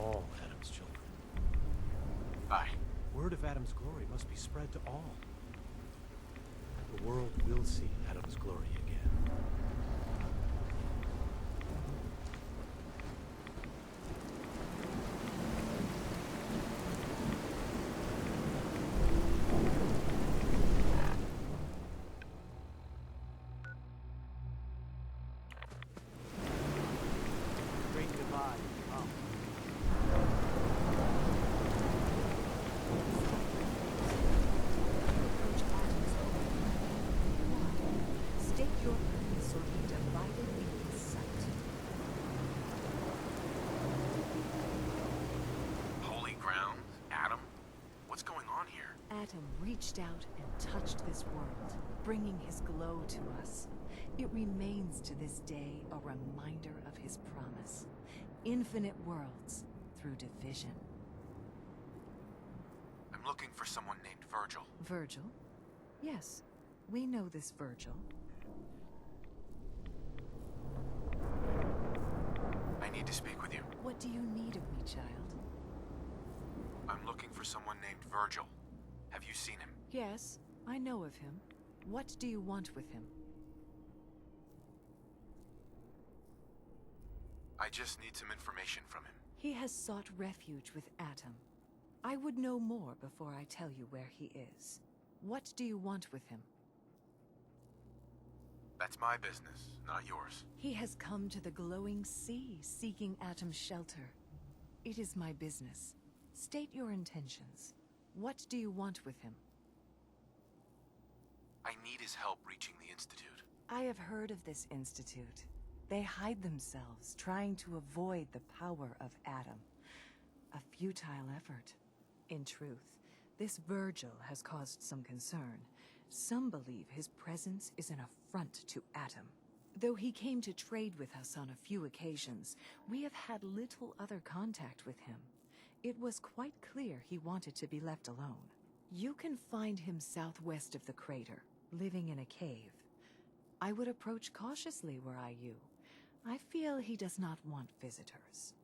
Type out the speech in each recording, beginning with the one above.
all Adam's children. Aye. Word of Adam's glory must be spread to all. The world will see Adam's glory again. Great divide. Approach Adam's glory. Why? State your purpose or be divided in his sight. Holy ground? Adam? What's going on here? Adam reached out and touched this world, bringing his glow to us. It remains to this day a reminder of his promise. Infinite worlds through division. I'm looking for someone named Virgil. Virgil? Yes, we know this Virgil. I need to speak with you. What do you need of me, child? I'm looking for someone named Virgil. Have you seen him? Yes, I know of him. What do you want with him? I just need some information from him. He has sought refuge with Adam. I would know more before I tell you where he is. What do you want with him? That's my business, not yours. He has come to the glowing sea, seeking Atom's shelter. It is my business. State your intentions. What do you want with him? I need his help reaching the Institute. I have heard of this institute. They hide themselves, trying to avoid the power of Adam. A futile effort. In truth, this Virgil has caused some concern. Some believe his presence is an affront to Adam. Though he came to trade with us on a few occasions, we have had little other contact with him. It was quite clear he wanted to be left alone. You can find him southwest of the crater, living in a cave. I would approach cautiously were I you. I feel he does not want visitors.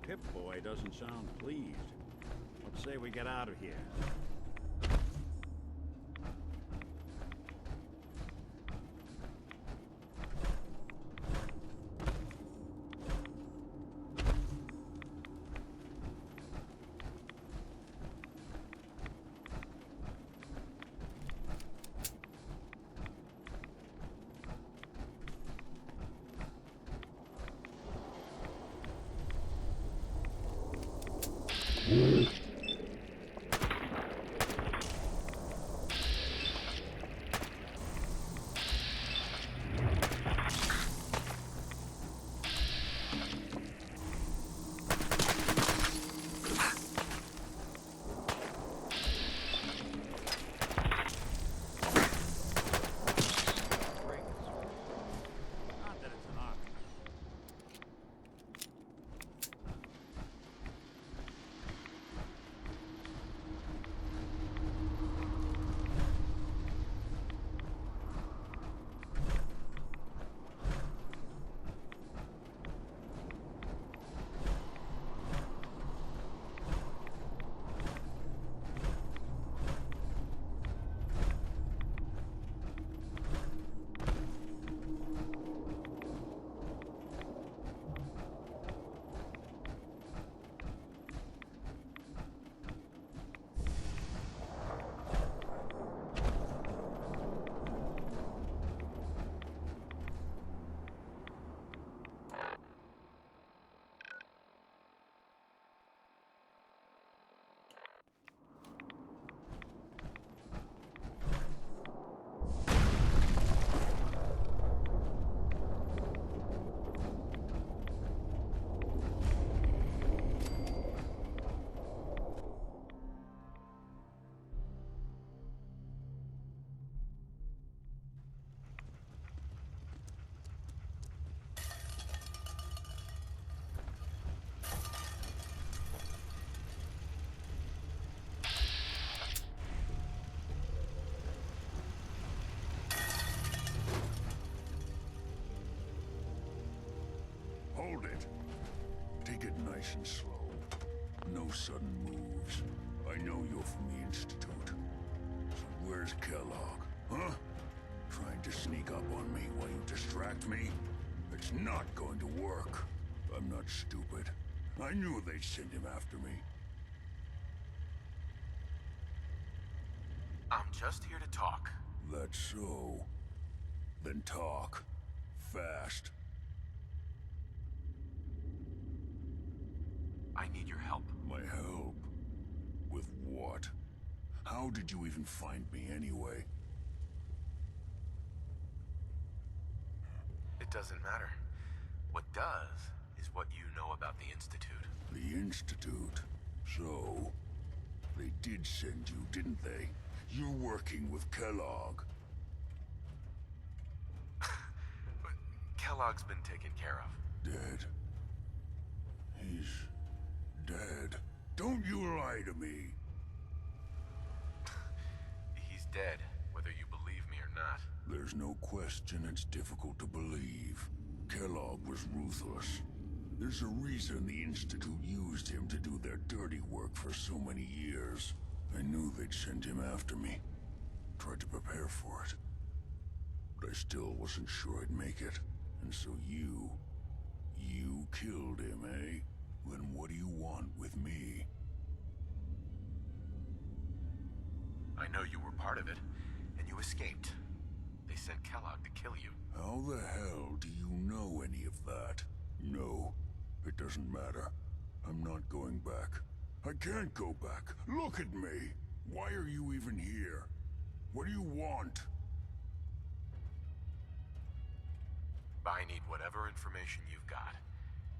Pip-boy doesn't sound pleased. Let's say we get out of here. nice and slow. No sudden moves. I know you're from the Institute. So where's Kellogg, huh? Trying to sneak up on me while you distract me? It's not going to work. I'm not stupid. I knew they'd send him after me. I'm just here to talk. That's so. Then talk. Fast. I need your help. My help? With what? How did you even find me anyway? It doesn't matter. What does is what you know about the Institute. The Institute? So, they did send you, didn't they? You're working with Kellogg. But Kellogg's been taken care of. Dead. He's dead. Don't you lie to me. He's dead, whether you believe me or not. There's no question it's difficult to believe. Kellogg was ruthless. There's a reason the Institute used him to do their dirty work for so many years. I knew they'd send him after me. Tried to prepare for it. But I still wasn't sure I'd make it. And so you killed him, eh? Then what do you want with me? I know you were part of it, and you escaped. They sent Kellogg to kill you. How the hell do you know any of that? No, it doesn't matter. I'm not going back. I can't go back. Look at me. Why are you even here? What do you want? I need whatever information you've got.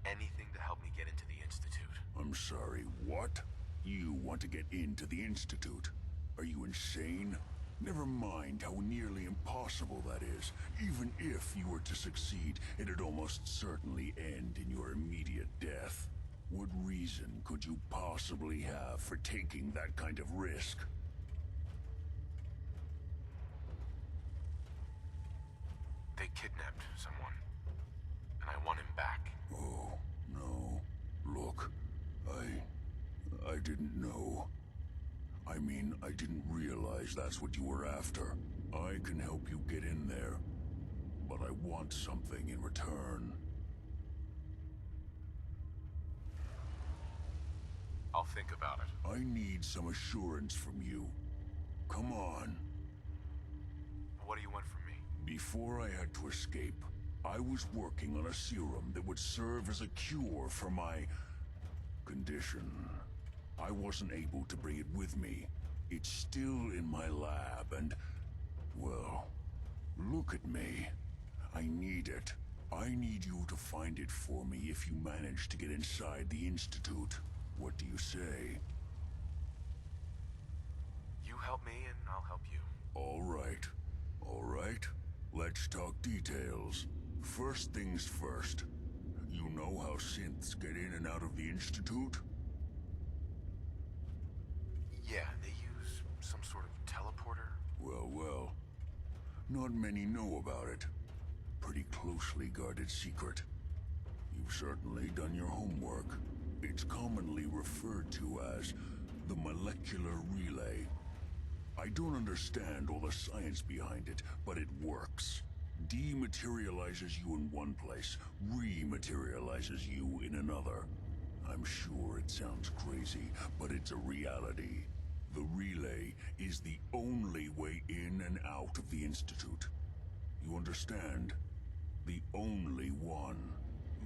Anything to help me get into the Institute. I'm sorry, what? You want to get into the Institute? Are you insane? Never mind how nearly impossible that is. Even if you were to succeed, it'd almost certainly end in your immediate death. What reason could you possibly have for taking that kind of risk? They kidnapped someone, and I want him back. Oh, no. Look, I didn't know. I mean, I didn't realize that's what you were after. I can help you get in there, but I want something in return. I'll think about it. I need some assurance from you. Come on. What do you want from me? Before I had to escape, I was working on a serum that would serve as a cure for my condition. I wasn't able to bring it with me. It's still in my lab and, well, look at me. I need it. I need you to find it for me if you manage to get inside the Institute. What do you say? You help me and I'll help you. All right. All right. Let's talk details. First things first. You know how synths get in and out of the Institute? Yeah, they use some sort of teleporter. Well, well. Not many know about it. Pretty closely guarded secret. You've certainly done your homework. It's commonly referred to as the molecular relay. I don't understand all the science behind it, but it works. Dematerializes you in one place, rematerializes you in another. I'm sure it sounds crazy, but it's a reality. The relay is the only way in and out of the Institute. You understand? The only one.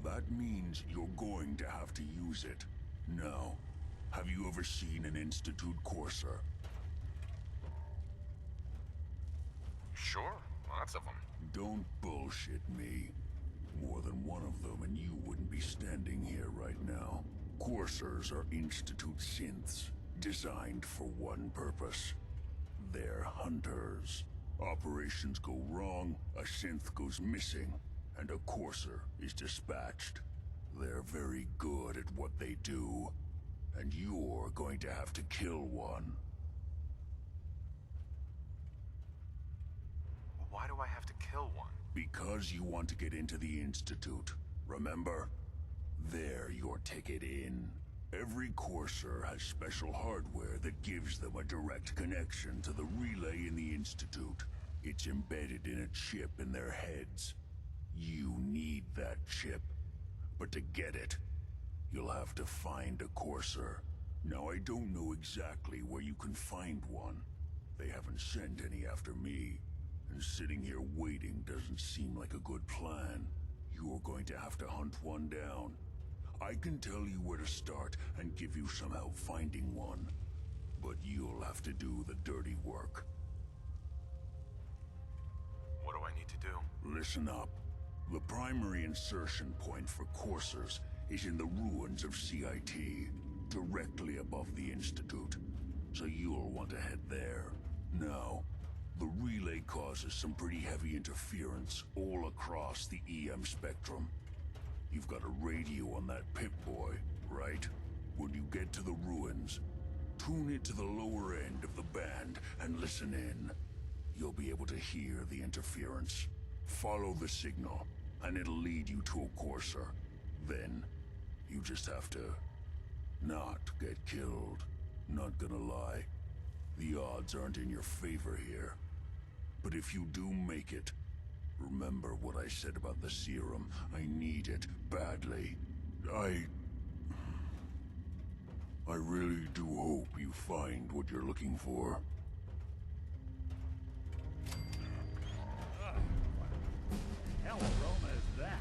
That means you're going to have to use it. Now, have you ever seen an Institute courser? Sure, lots of them. Don't bullshit me. More than one of them and you wouldn't be standing here right now. Coursers are Institute synths, designed for one purpose. They're hunters. Operations go wrong, a synth goes missing, and a courser is dispatched. They're very good at what they do, and you're going to have to kill one. Why do I have to kill one? Because you want to get into the Institute, remember? They're your ticket in. Every courser has special hardware that gives them a direct connection to the relay in the Institute. It's embedded in a chip in their heads. You need that chip. But to get it, you'll have to find a courser. Now, I don't know exactly where you can find one. They haven't sent any after me. And sitting here waiting doesn't seem like a good plan. You're going to have to hunt one down. I can tell you where to start and give you some help finding one. But you'll have to do the dirty work. What do I need to do? Listen up. The primary insertion point for coursers is in the ruins of CIT, directly above the Institute. So you'll want to head there. Now, the relay causes some pretty heavy interference all across the EM spectrum. You've got a radio on that pipboy, right? When you get to the ruins, tune it to the lower end of the band and listen in. You'll be able to hear the interference. Follow the signal, and it'll lead you to a courser. Then, you just have to not get killed. Not gonna lie, the odds aren't in your favor here. But if you do make it, remember what I said about the serum. I need it badly. I really do hope you find what you're looking for. Hell aroma is that?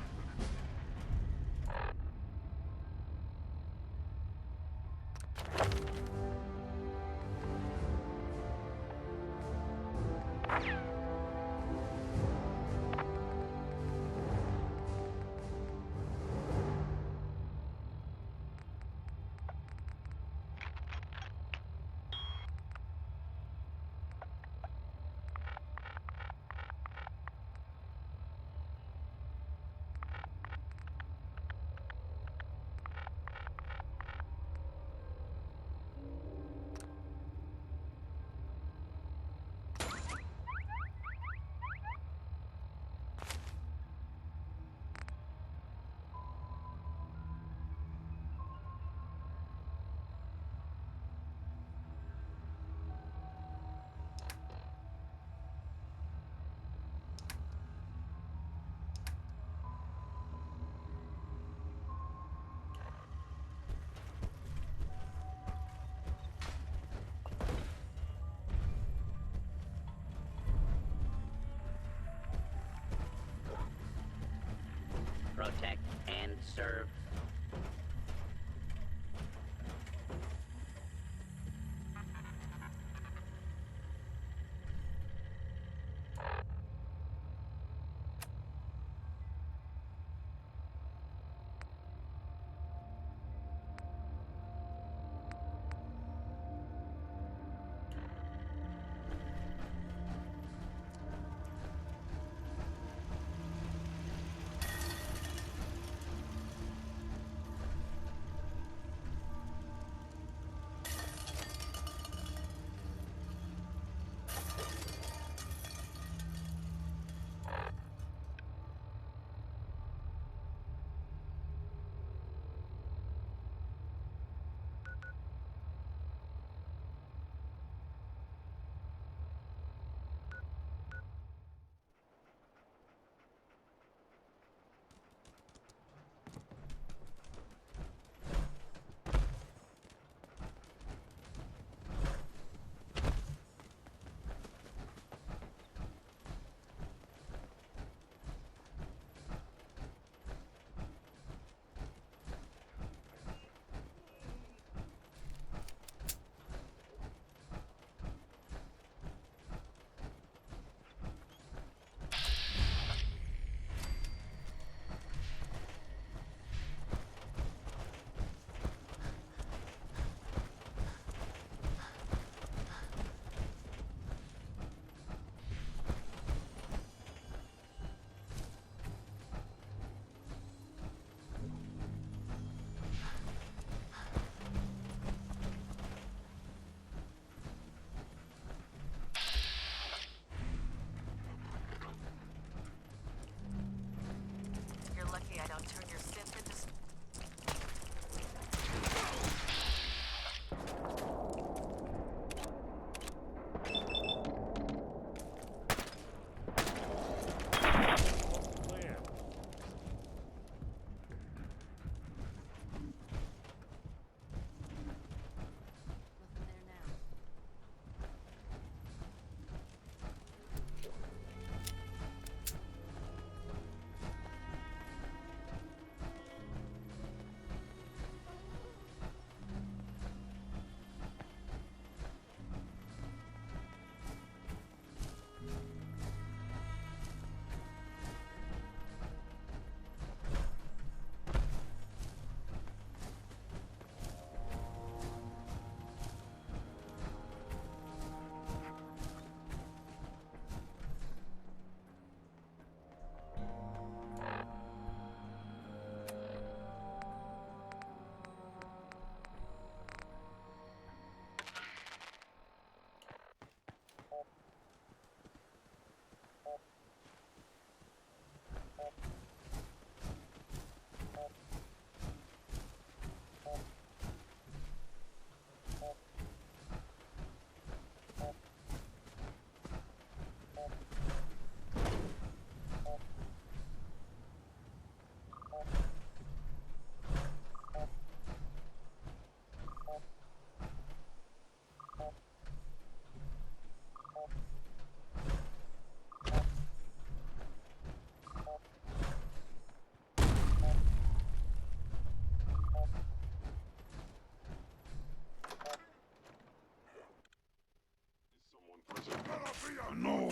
Protect and serve. No.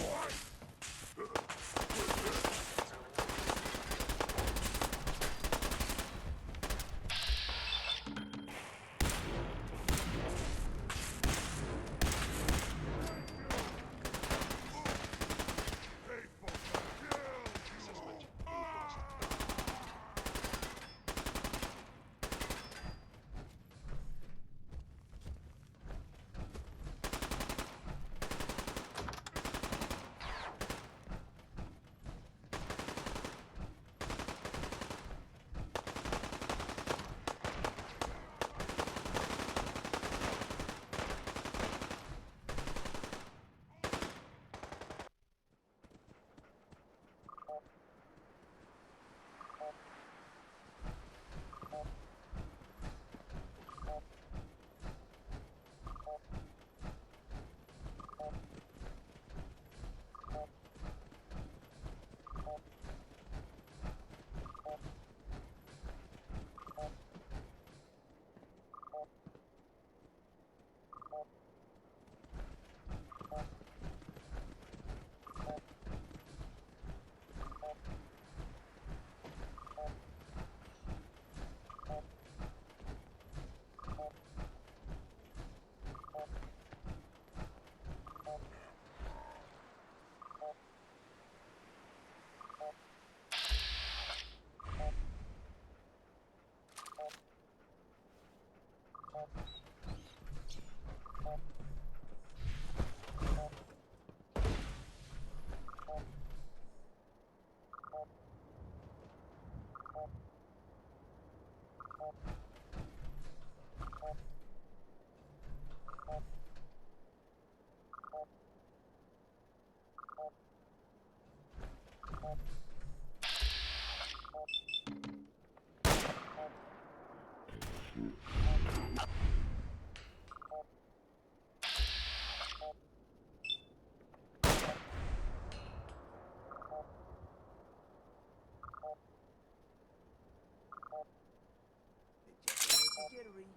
Jittery.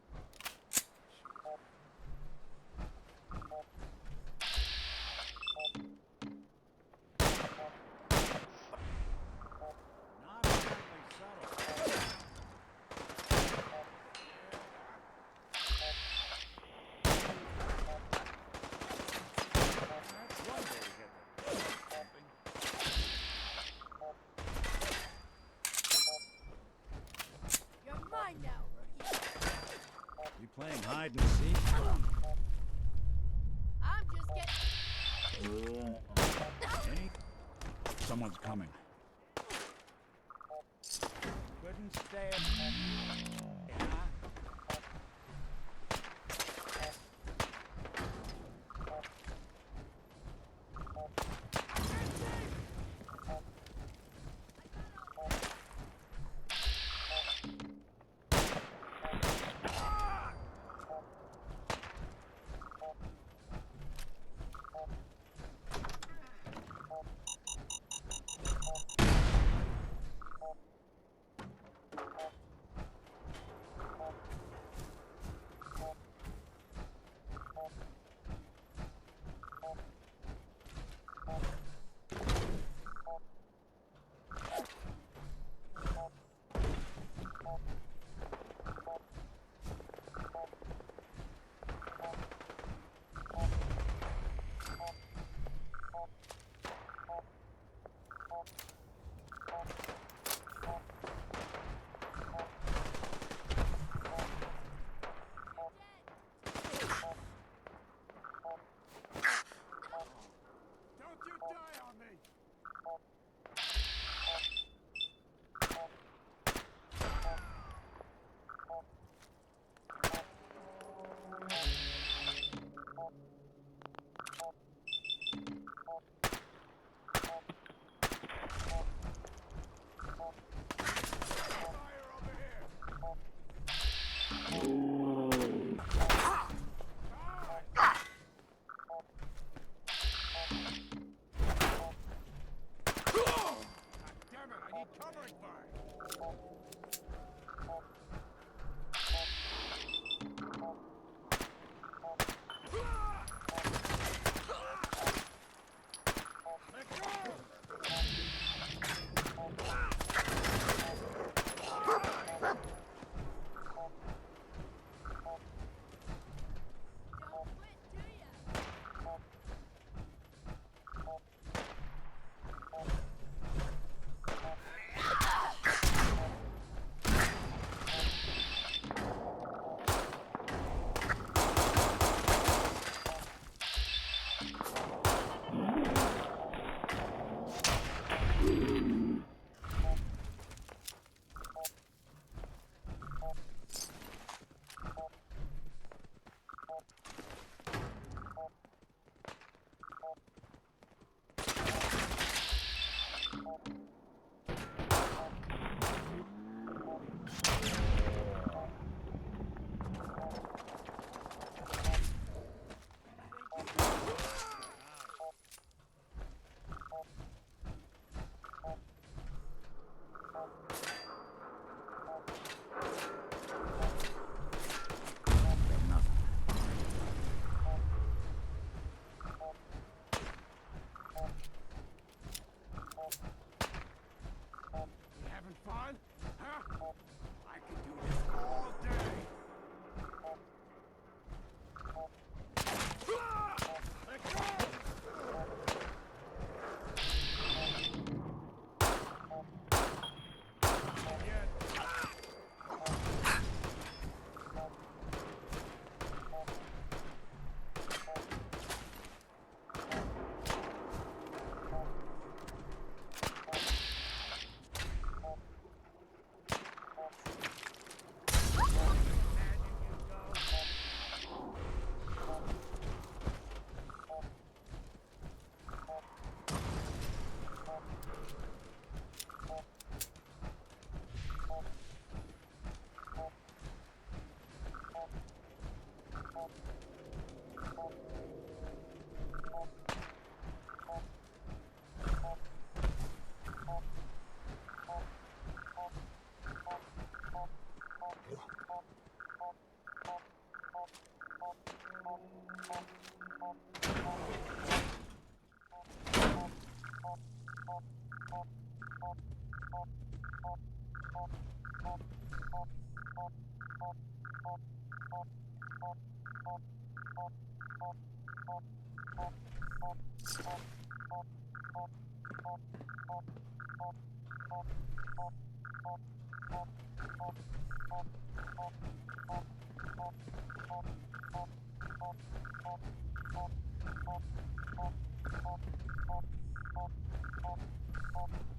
Not exactly subtle. That's one way to get the pumping. You're mine now, rookie. You playing hide and seek? I'm just getting... Any? Someone's coming. Couldn't stay. Yeah.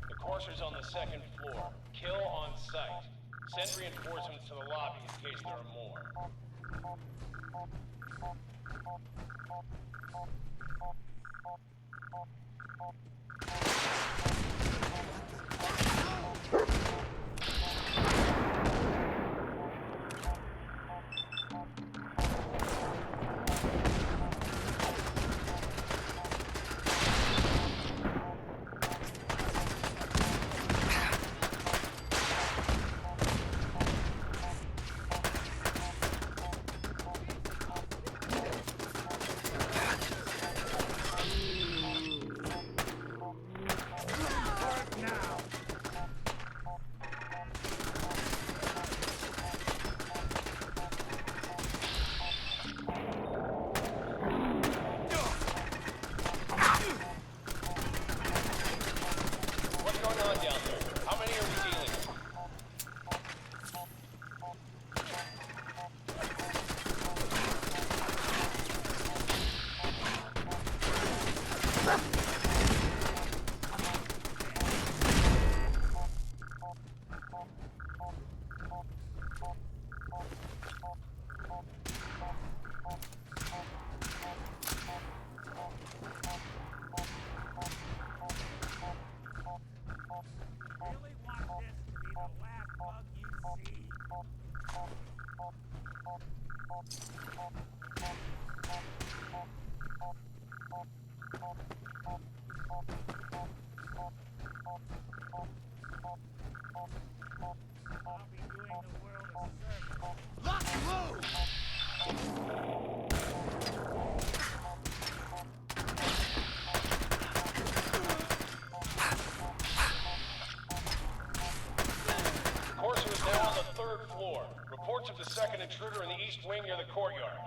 The courser's on the second floor. Kill on sight. Send reinforcements to the lobby in case there are more. Reports of the second intruder in the east wing near the courtyard.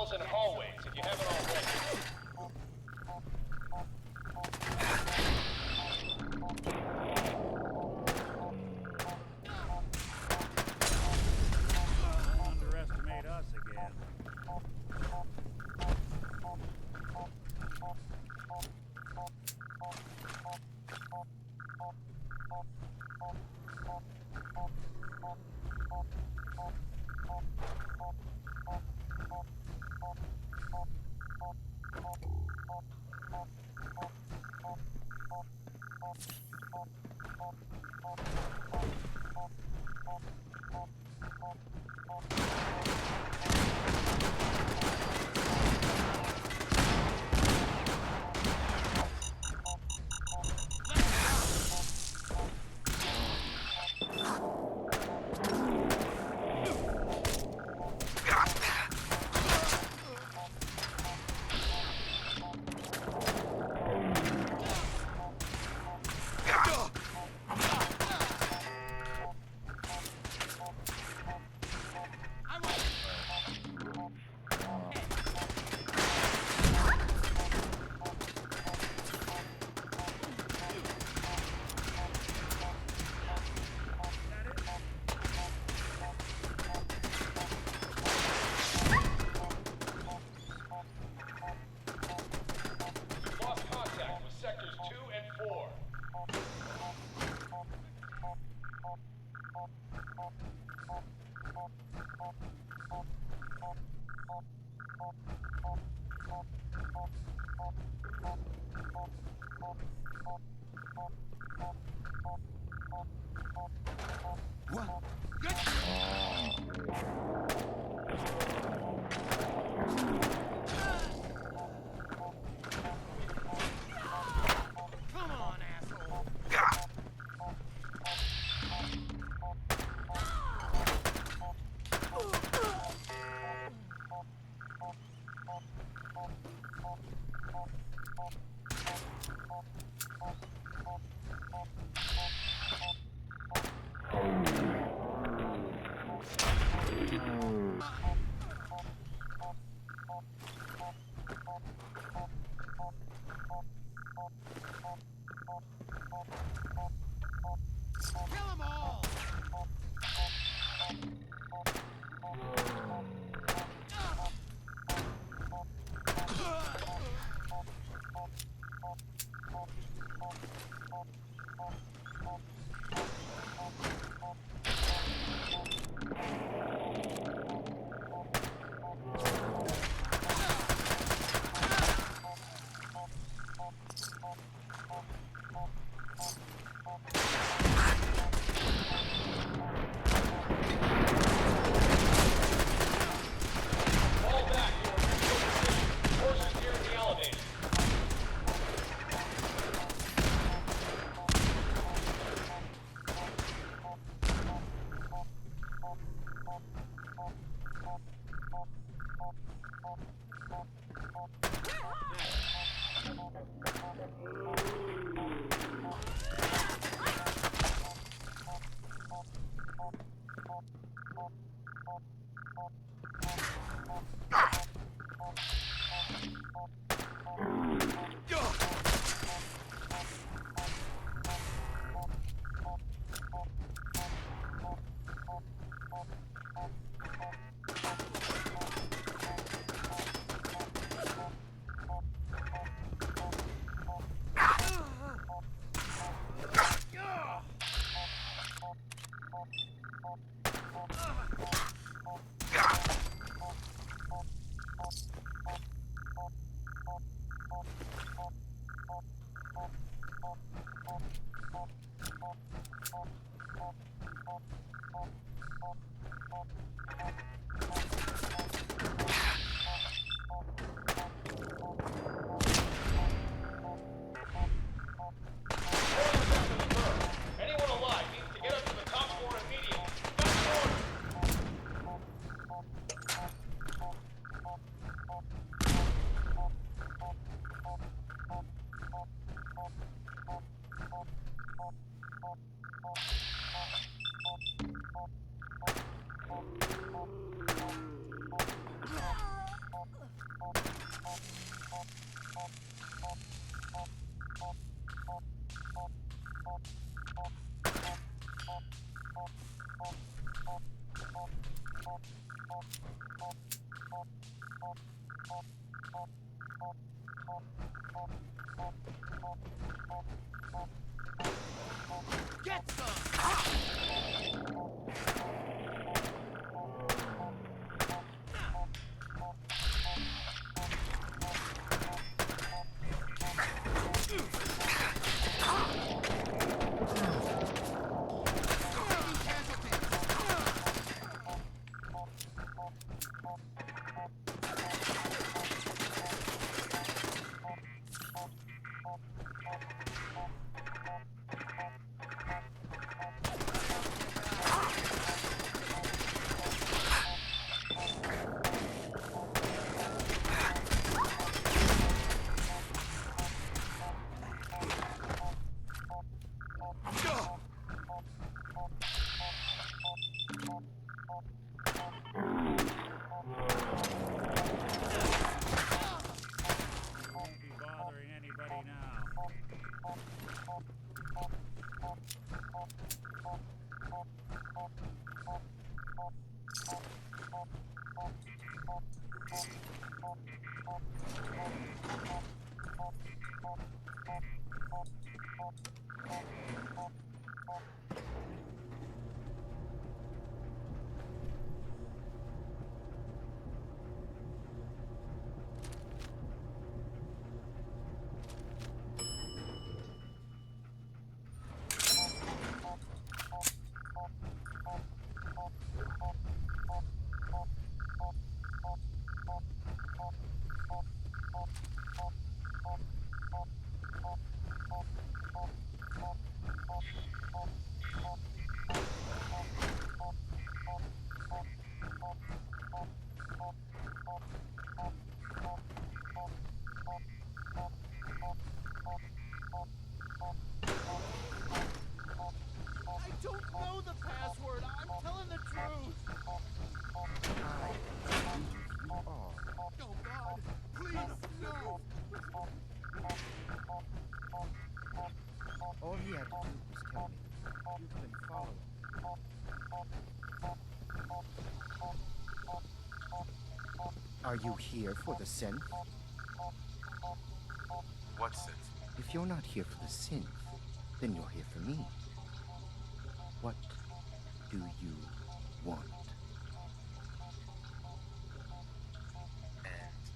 And hallways, if you haven't already. Underestimate us again. Are you here for the synth? What synth? If you're not here for the synth, then you're here for me. What do you want? And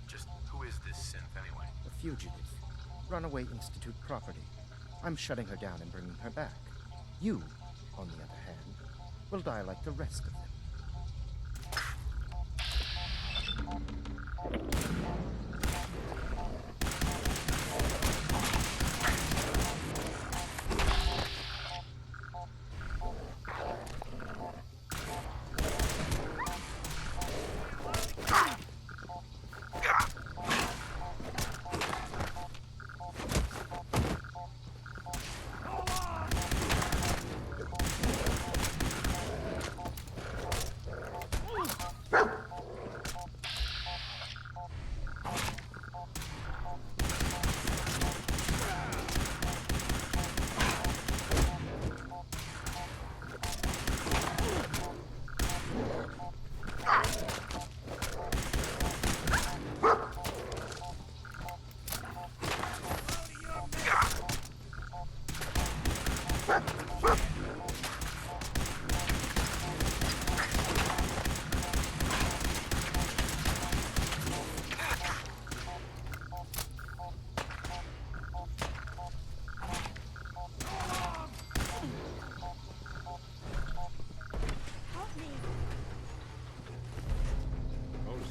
just who is this synth anyway? A fugitive. Runaway Institute property. I'm shutting her down and bringing her back. You, on the other hand, will die like the rest of them.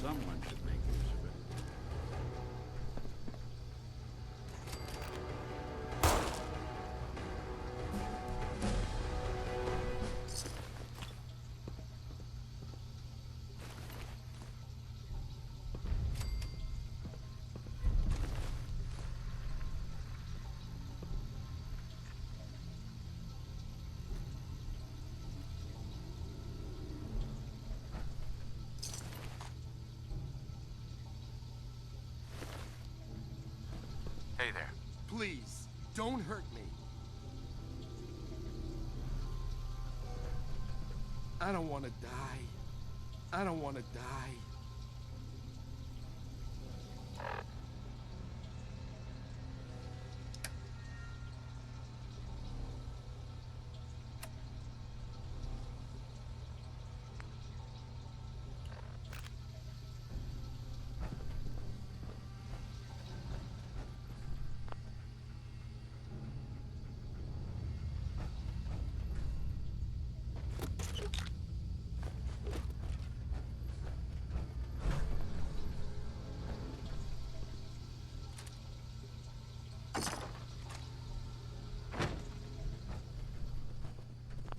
Someone should make use of it. Hey there. Please, don't hurt me. I don't want to die. I don't want to die.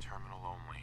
Terminal only.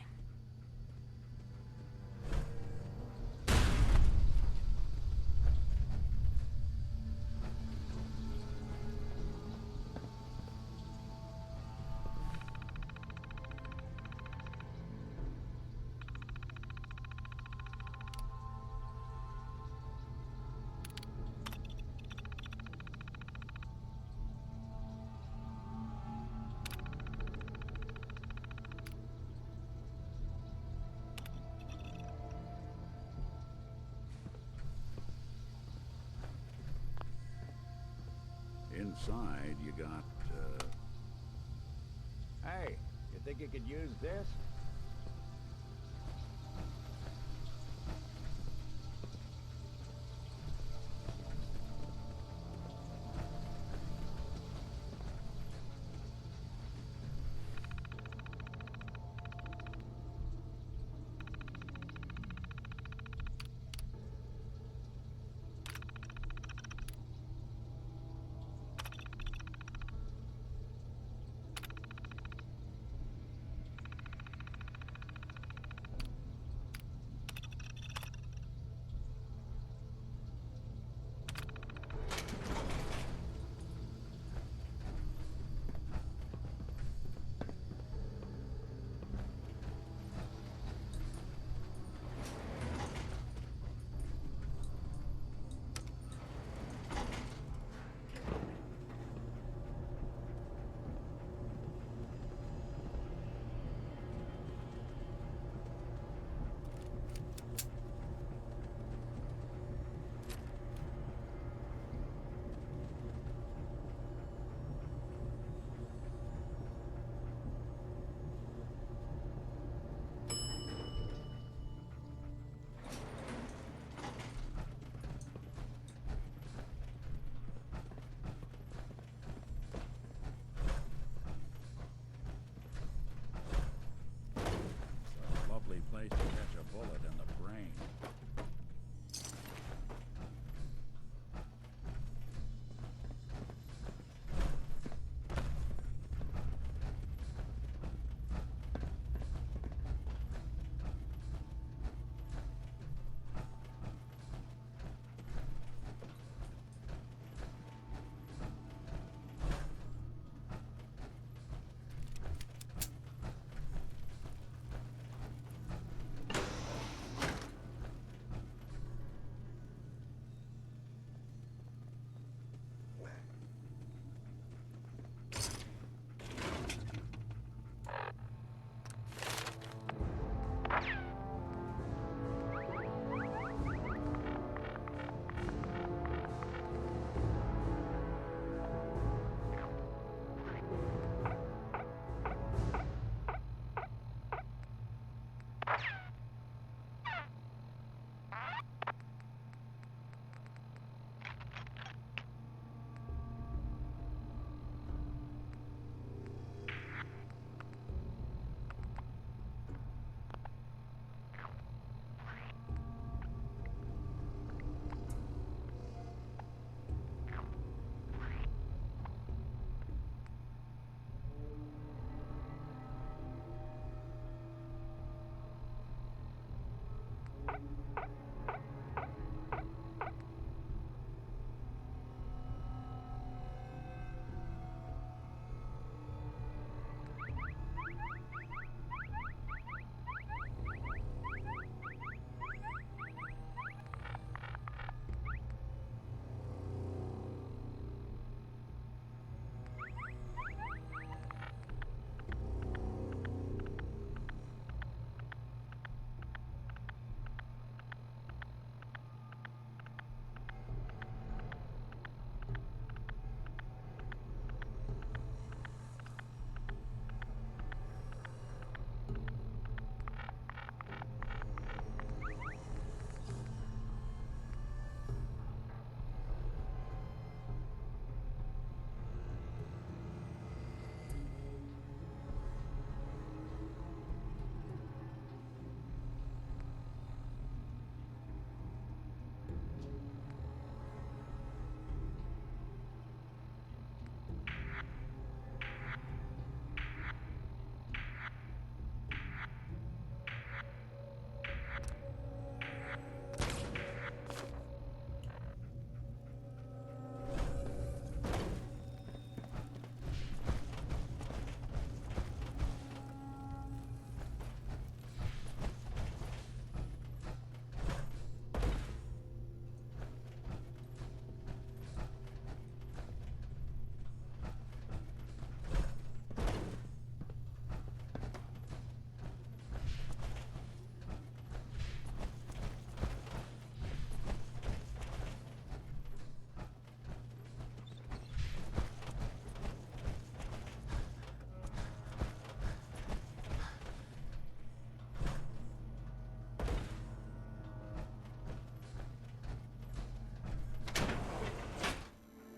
Inside, you got, Hey, you think you could use this? bullet in the brain.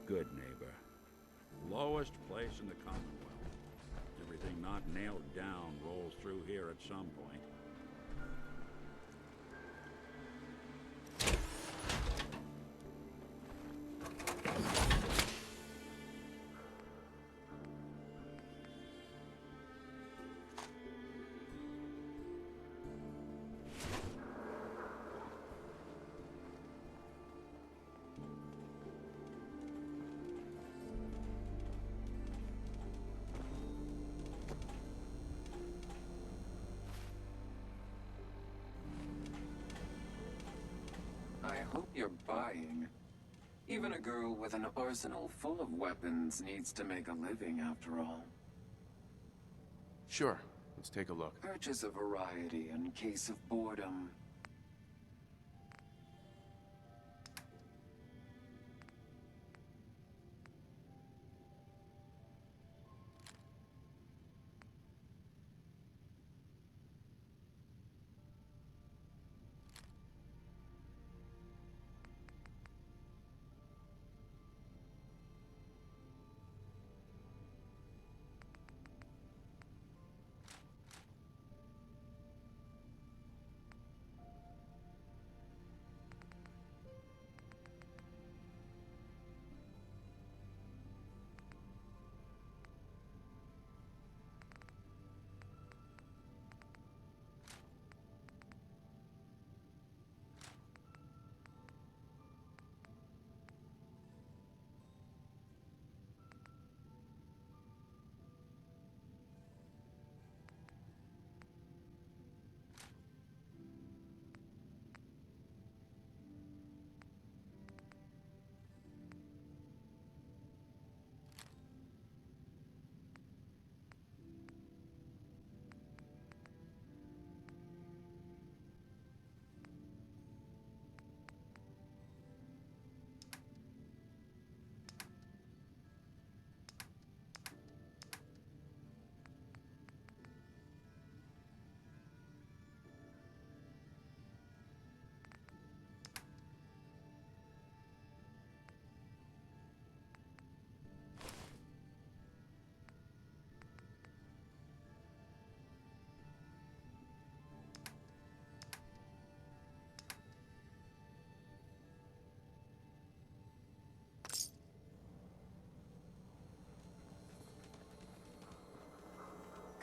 Good neighbor. Lowest place in the Commonwealth. Everything not nailed down rolls through here at some point. I hope you're buying. Even a girl with an arsenal full of weapons needs to make a living, after all. Sure. Let's take a look. Purchase a variety in case of boredom.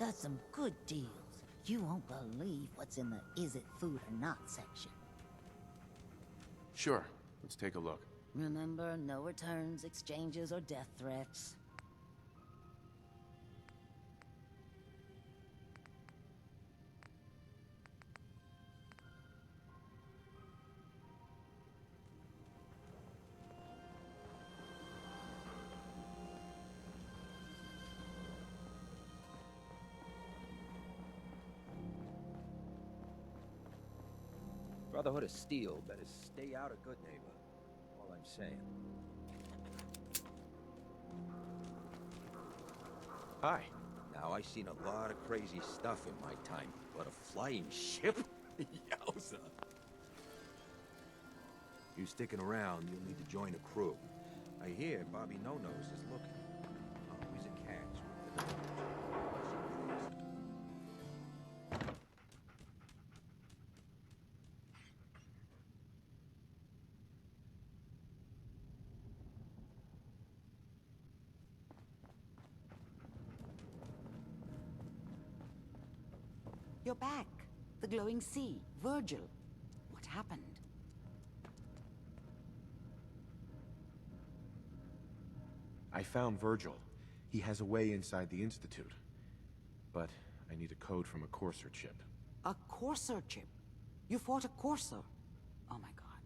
got some good deals. You won't believe what's in the is it food or not section. Sure, let's take a look. Remember, no returns, exchanges, or death threats. Brotherhood of Steel better stay out of good neighbor. All I'm saying. Hi. Now, I seen a lot of crazy stuff in my time, but a flying ship? Yowza. You sticking around, you'll need to join a crew. I hear Bobby No-Nose is looking. Always a catch with the numbers. You're back. The glowing sea. Virgil. What happened? I found Virgil. He has a way inside the Institute. But I need a code from a Courser chip. A Courser chip? You fought a Courser? Oh my god.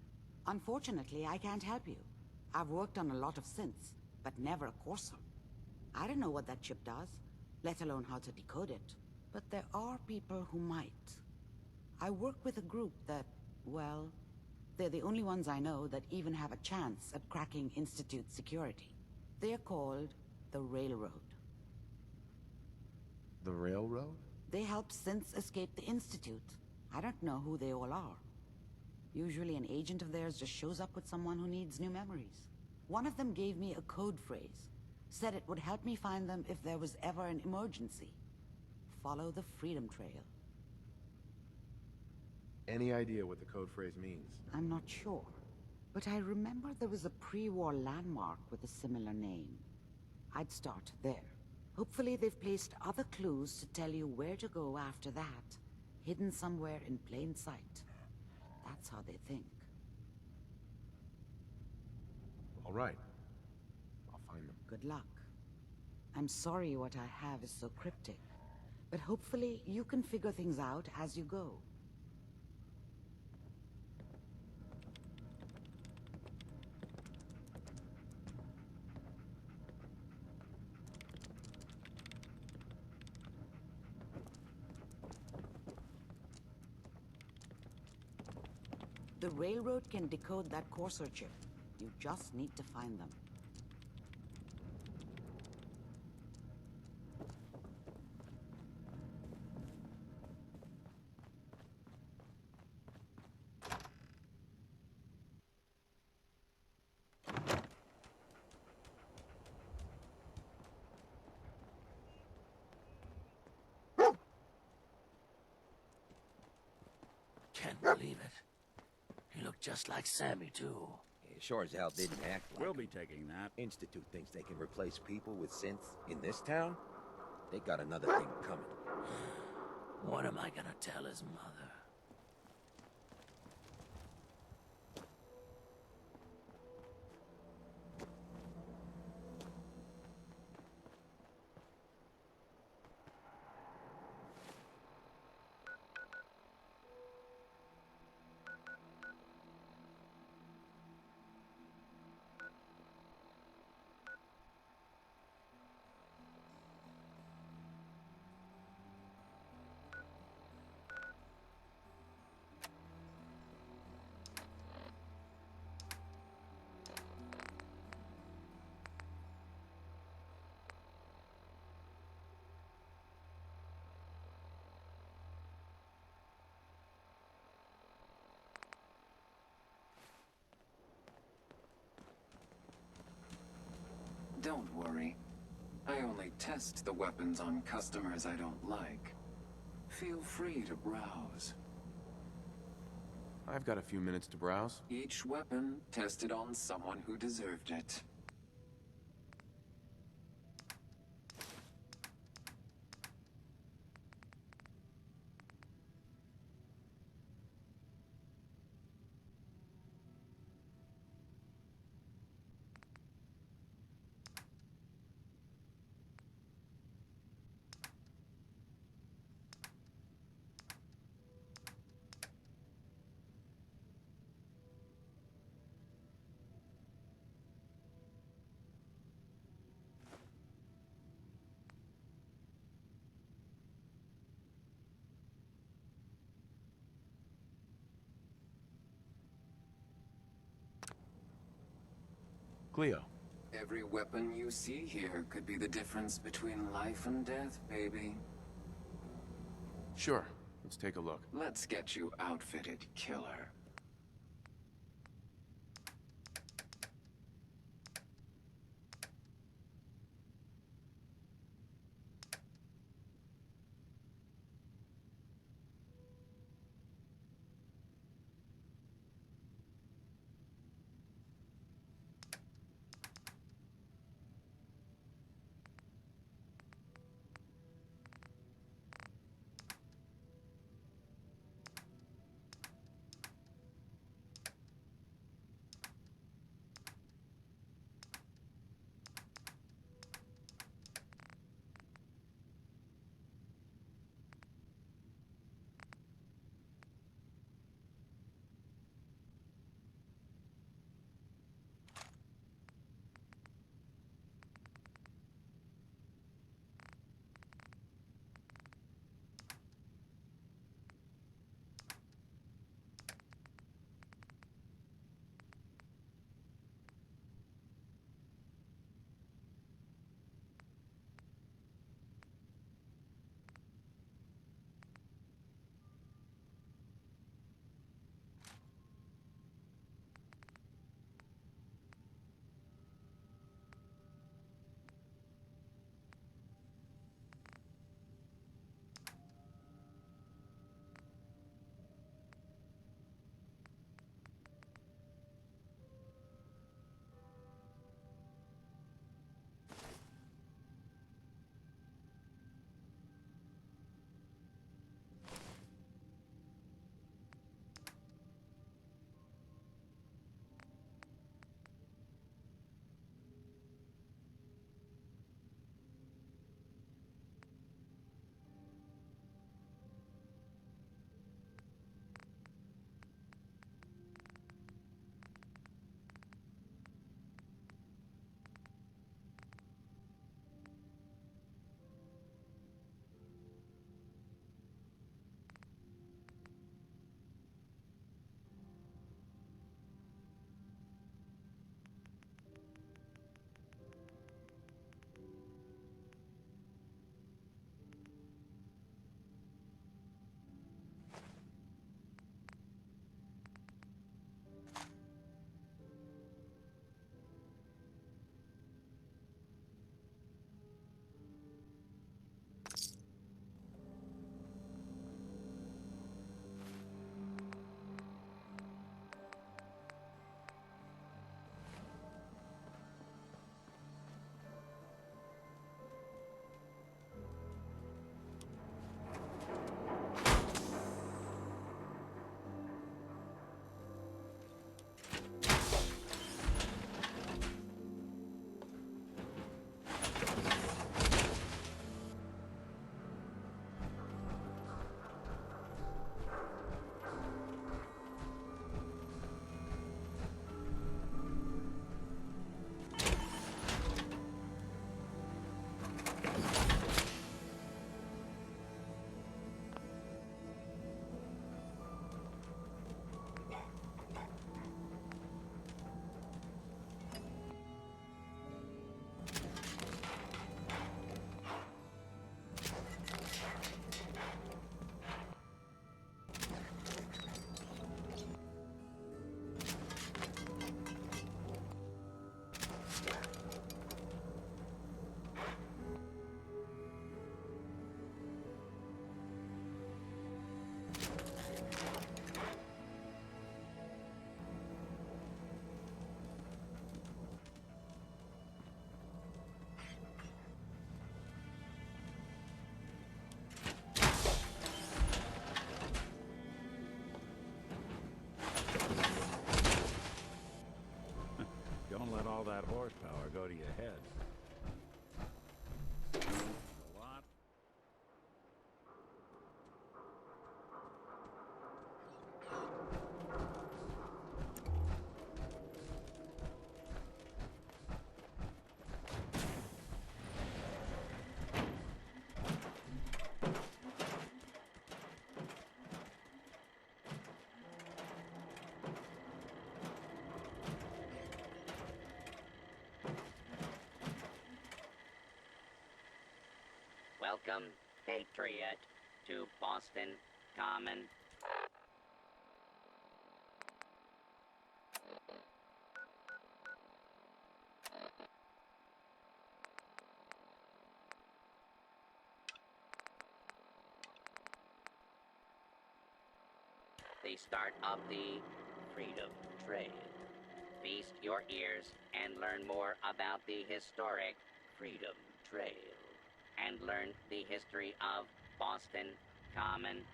Unfortunately, I can't help you. I've worked on a lot of synths, but never a Courser. I don't know what that chip does, let alone how to decode it. But there are people who might. I work with a group that, well, they're the only ones I know that even have a chance at cracking Institute security. They're called the Railroad. The Railroad? They help synths escape the Institute. I don't know who they all are. Usually an agent of theirs just shows up with someone who needs new memories. One of them gave me a code phrase. Said it would help me find them if there was ever an emergency. Follow the Freedom Trail. Any idea what the code phrase means? I'm not sure, but I remember there was a pre-war landmark with a similar name. I'd start there. Hopefully they've placed other clues to tell you where to go after that, hidden somewhere in plain sight. That's how they think. All right. I'll find them. Good luck. I'm sorry what I have is so cryptic. But hopefully, you can figure things out as you go. The Railroad can decode that Courser chip. You just need to find them. Can't believe it. He looked just like Sammy, too. He sure as hell didn't act like We'll be taking that. Institute thinks they can replace people with synths in this town? They got another thing coming. What am I gonna tell his mother? Don't worry. I only test the weapons on customers I don't like. Feel free to browse. I've got a few minutes to browse. Each weapon tested on someone who deserved it. Cleo. Every weapon you see here could be the difference between life and death, baby. Sure. Let's take a look. Let's get you outfitted, killer. all that horsepower go to your head. A lot. Welcome, Patriot, to Boston Common. The start of the Freedom Trail. Feast your ears and learn more about the historic Freedom Trail. And learn the history of Boston Common.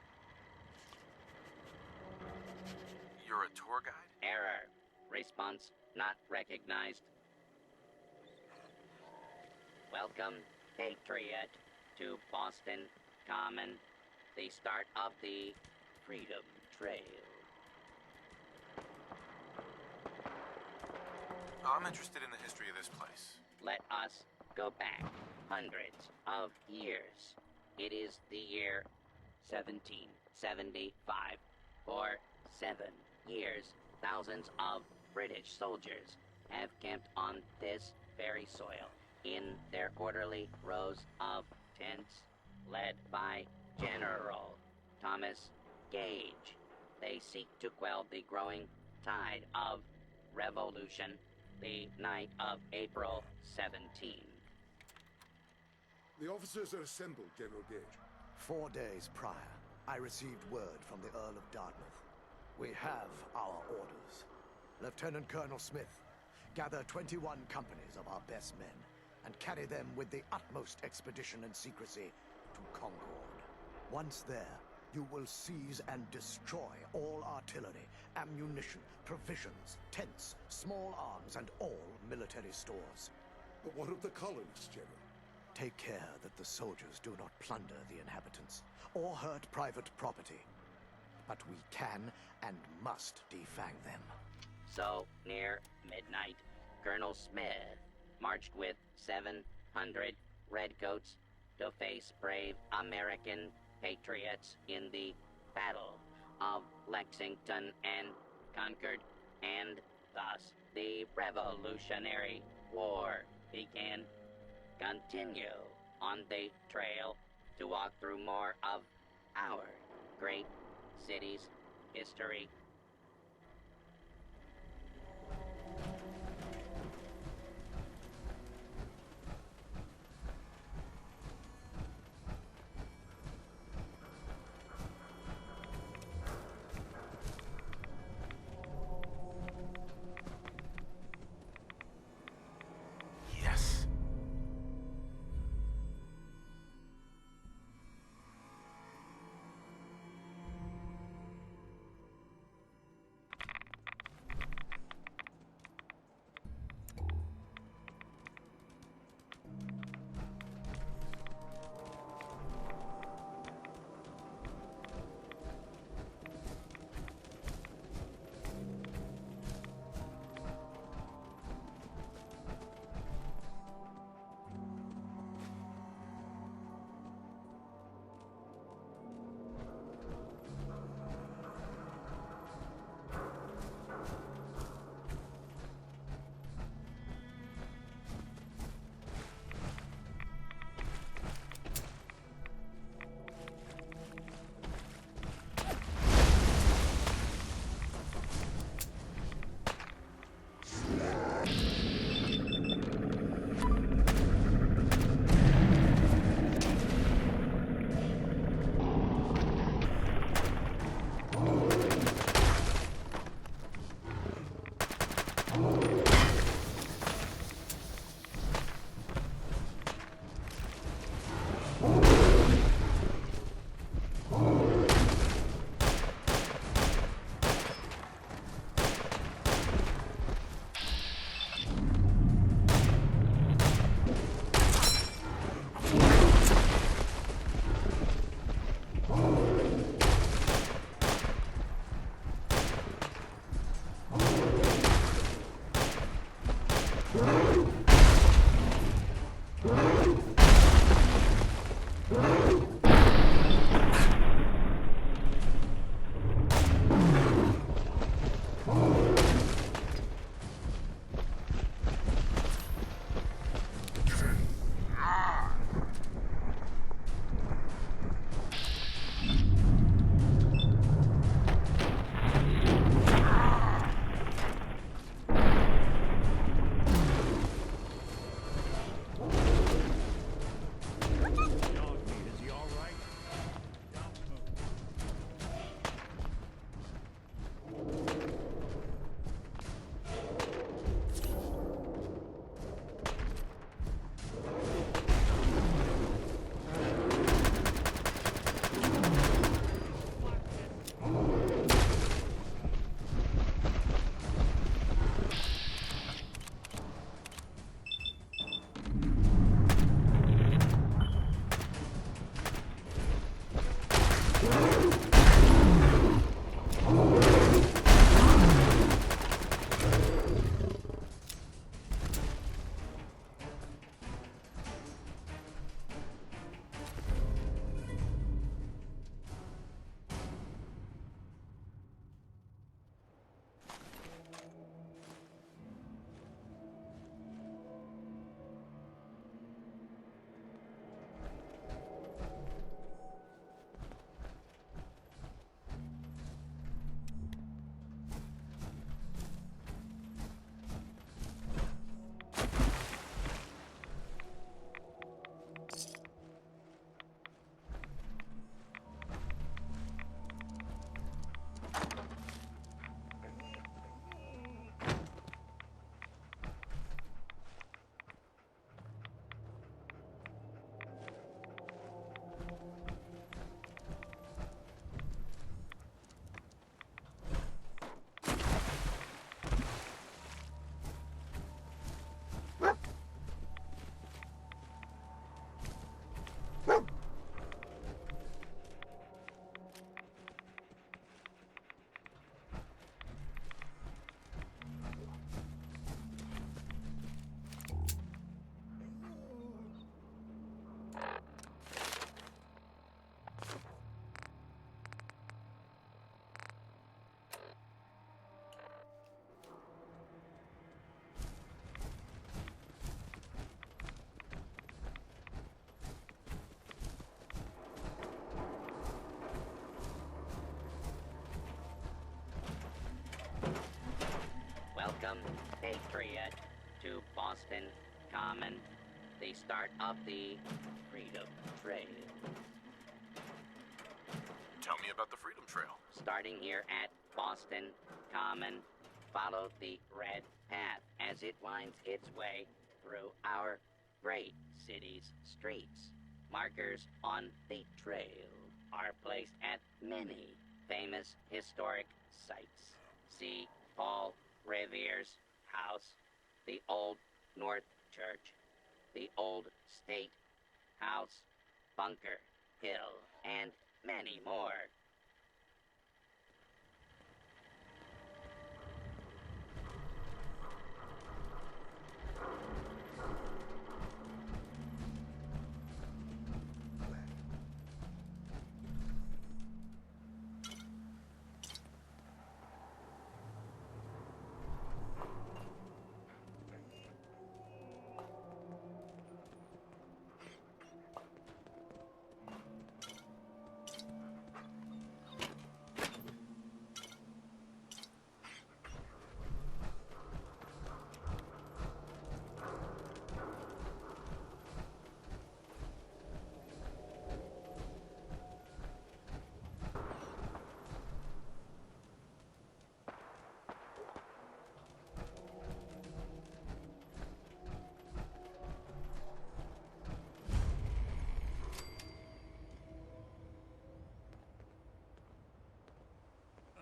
You're a tour guide? Error. Response not recognized. Welcome, Patriot, to Boston Common. The start of the Freedom Trail. I'm interested in the history of this place. Let us go back hundreds of years. It is the year 1775. For 7 years, thousands of British soldiers have camped on this very soil in their orderly rows of tents, led by General Thomas Gage. They seek to quell the growing tide of revolution the night of April 17. The officers are assembled, General Gage. 4 days prior, I received word from the Earl of Dartmouth. We have our orders. Lieutenant Colonel Smith, gather 21 companies of our best men and carry them with the utmost expedition and secrecy to Concord. Once there, you will seize and destroy all artillery, ammunition, provisions, tents, small arms, and all military stores. But what of the colonists, General? Take care that the soldiers do not plunder the inhabitants or hurt private property. But we can and must defang them. So, near midnight, Colonel Smith marched with 700 redcoats to face brave American patriots in the Battle of Lexington and Concord, and thus the Revolutionary War began. Continue on the trail to walk through more of our great city's history. Yes. period to Boston Common, the start of the Freedom Trail. Tell me about the Freedom Trail. Starting here at Boston Common, follow the red path as it winds its way through our great city's streets. Markers on the trail are placed at many famous historic sites. See Paul Revere's house, the Old North Church, the Old State House, Bunker Hill, and many more.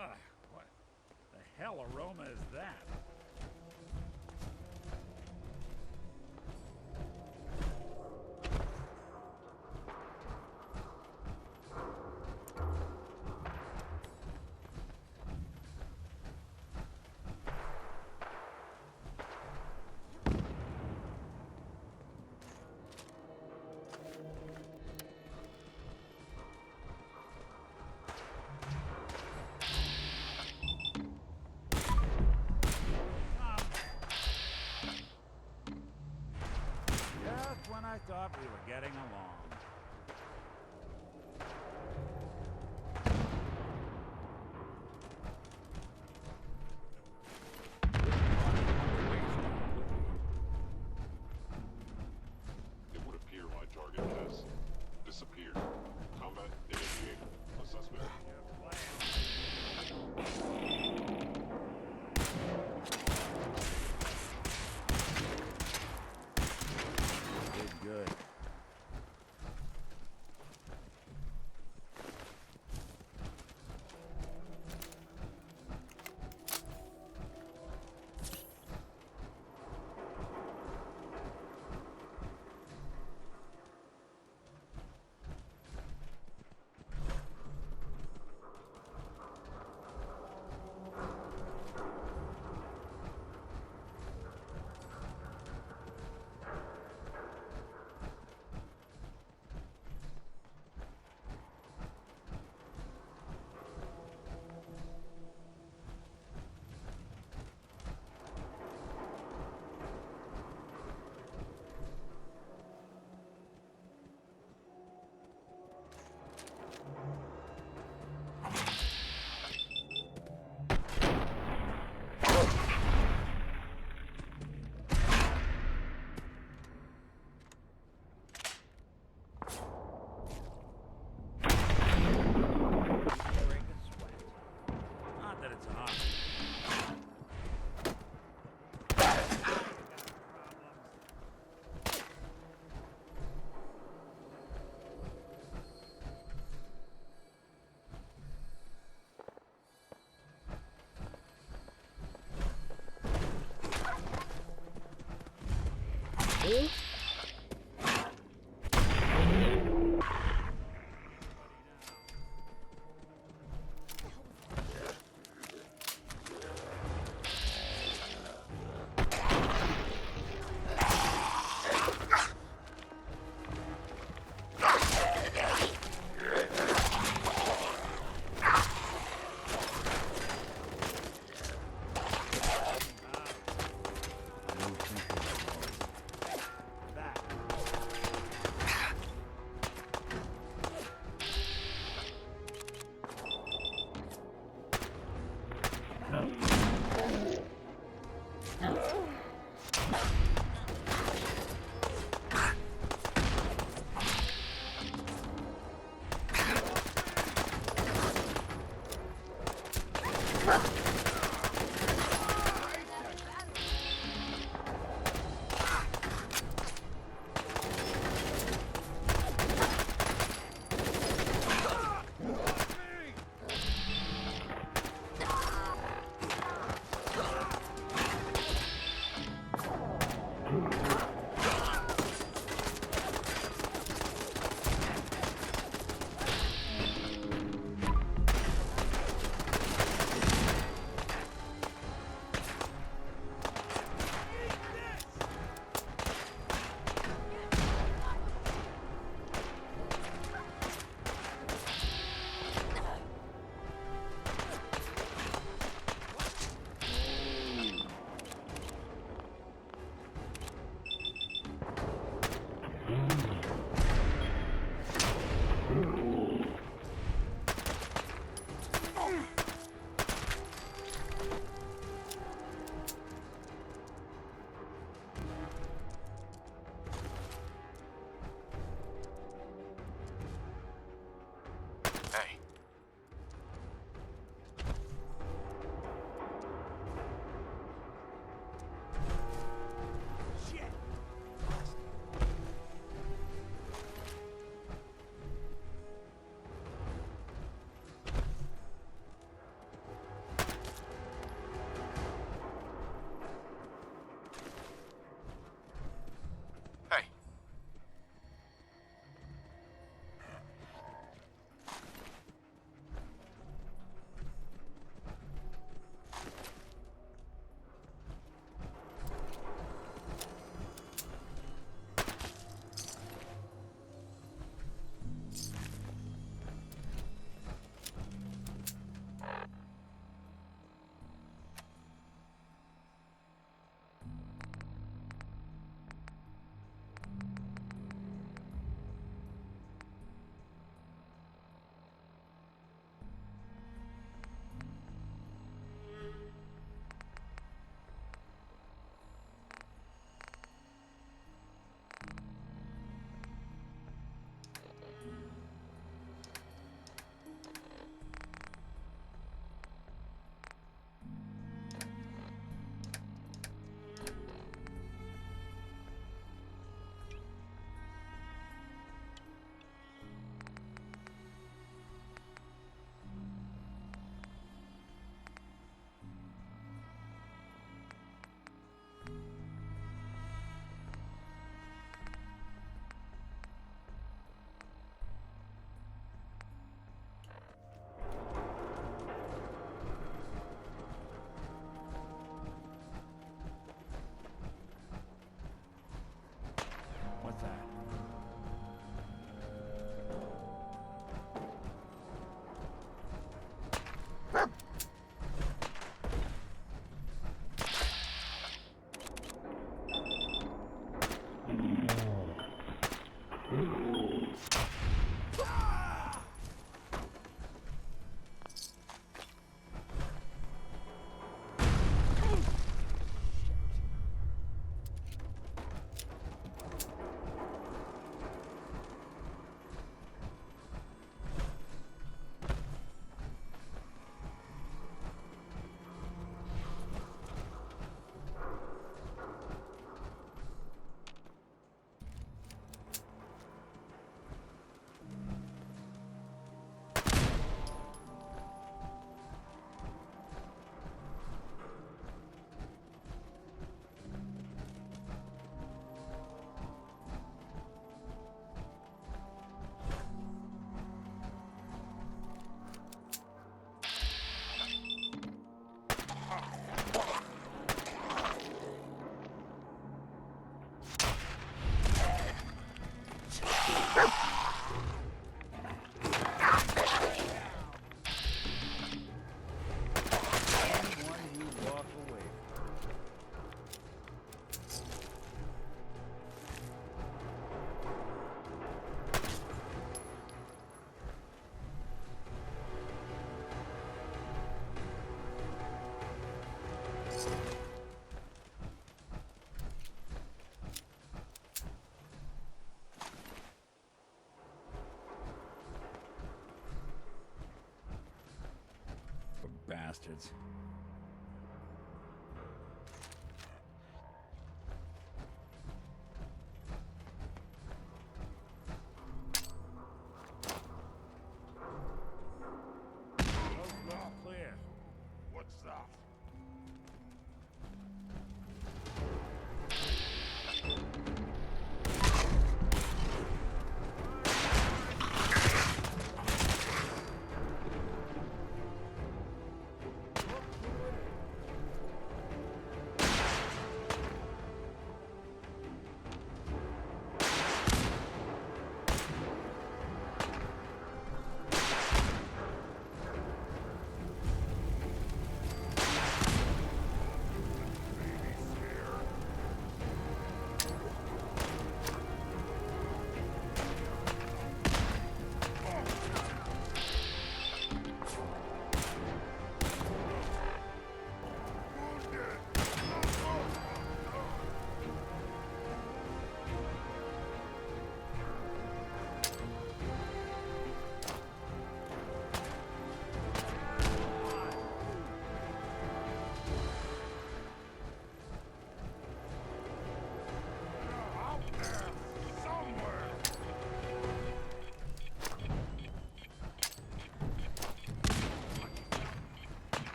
Ugh, what the hell aroma is that? I thought we were getting along. It would appear my target has disappeared. Combat initiated. A suspect. Good. bastards. Clear. What's that?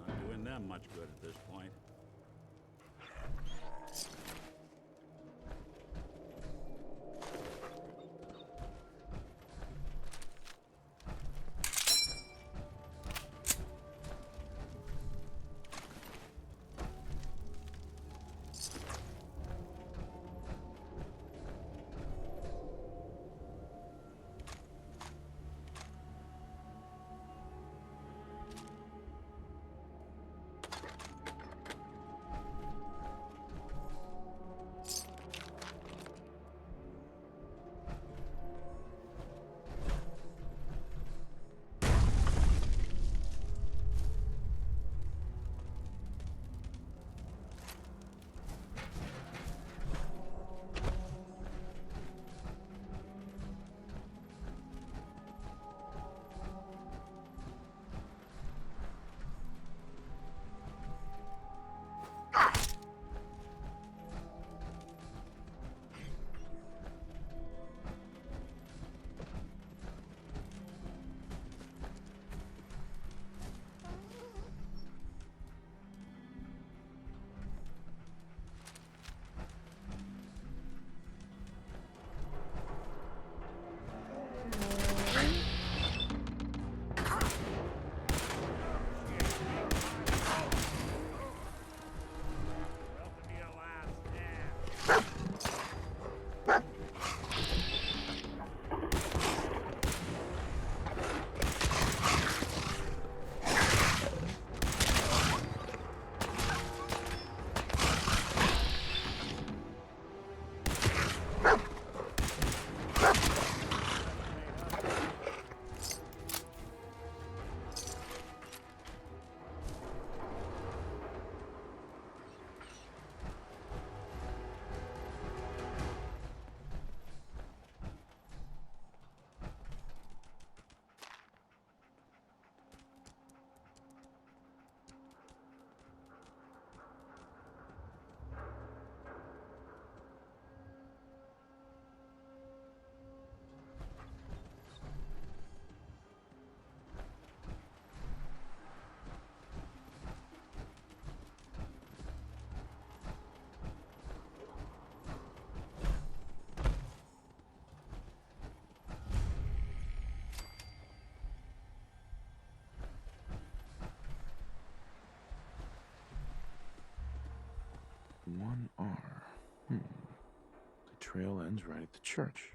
Not doing them much good at this point. One R. The trail ends right at the church.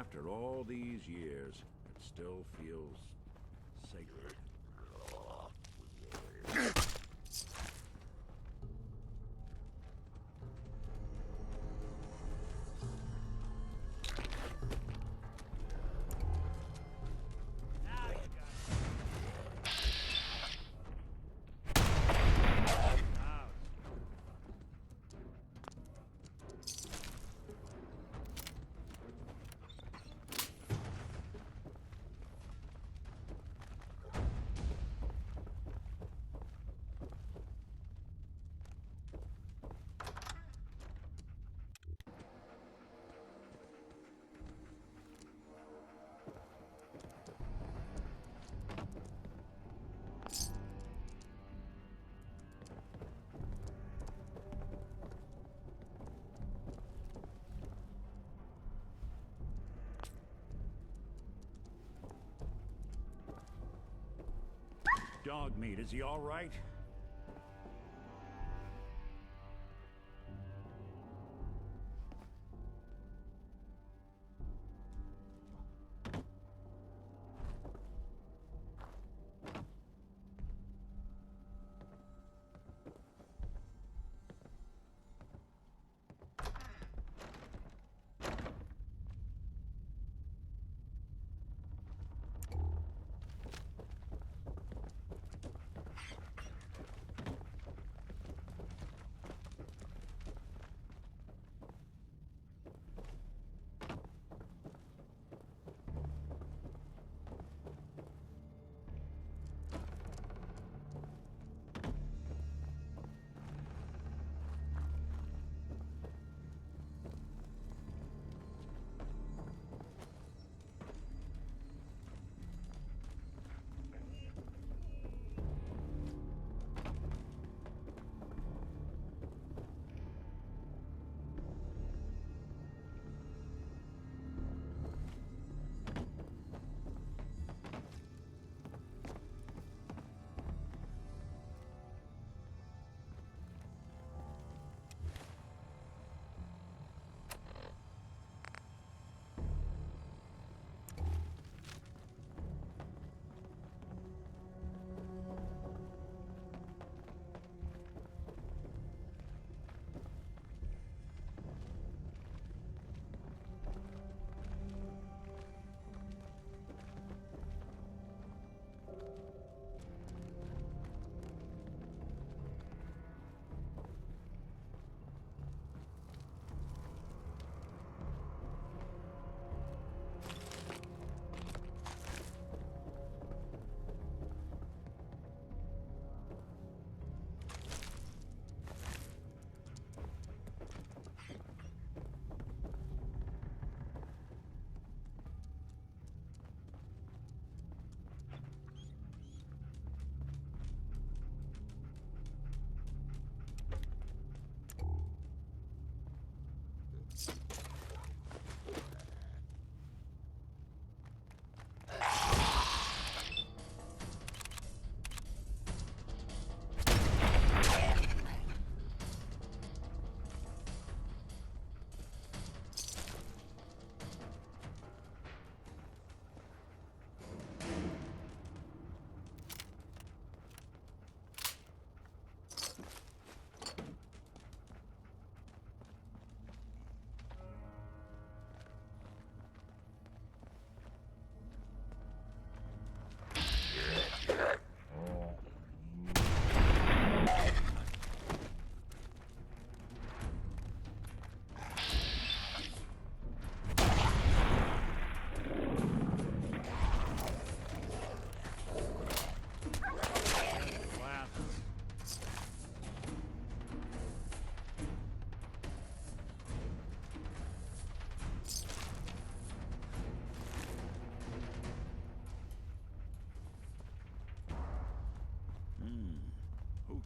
after all these years, it still feels sacred. Dog meat, is he all right?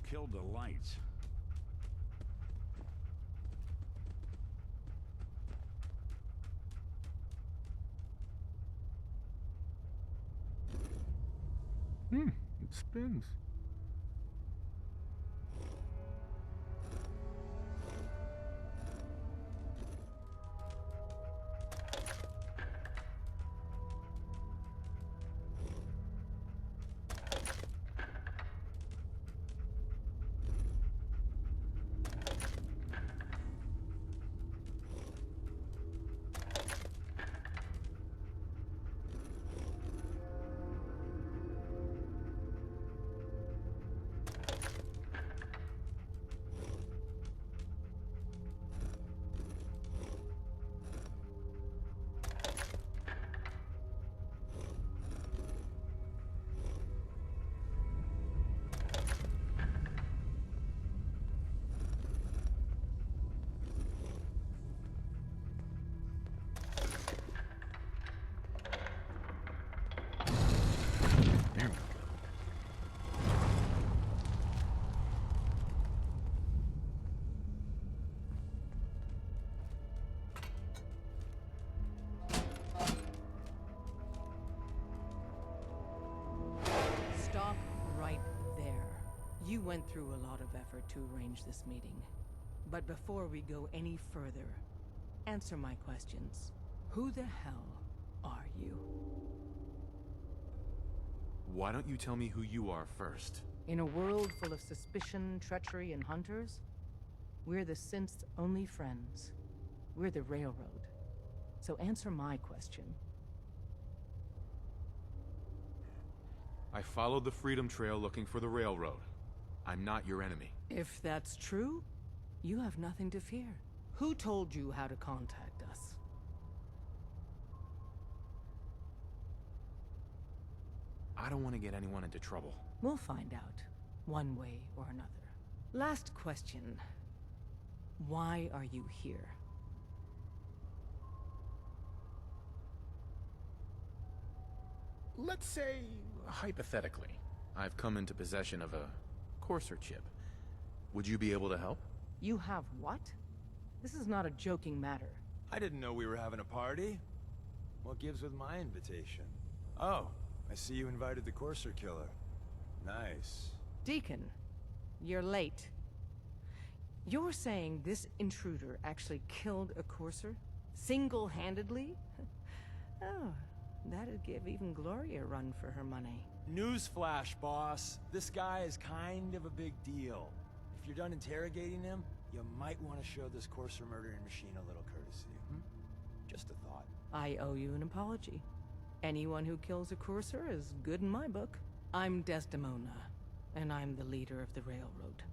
Killed the lights. It spins. went through a lot of effort to arrange this meeting. But before we go any further, answer my questions. Who the hell are you? Why don't you tell me who you are first? In a world full of suspicion, treachery, and hunters, we're the synth's only friends. We're the Railroad. So answer my question. I followed the Freedom Trail looking for the Railroad. I'm not your enemy. If that's true, you have nothing to fear. Who told you how to contact us? I don't want to get anyone into trouble. We'll find out, one way or another. Last question. Why are you here? Let's say, hypothetically, I've come into possession of a Courser chip. Would you be able to help? You have what? This is not a joking matter. I didn't know we were having a party. What gives with my invitation? Oh, I see you invited the Courser killer. Nice. Deacon, you're late. You're saying this intruder actually killed a Courser? Single-handedly? Oh, that'd give even Gloria a run for her money. Newsflash, boss. This guy is kind of a big deal. If you're done interrogating him, you might want to show this Courser murdering machine a little courtesy. Just a thought. I owe you an apology. Anyone who kills a Courser is good in my book. I'm Desdemona, and I'm the leader of the Railroad.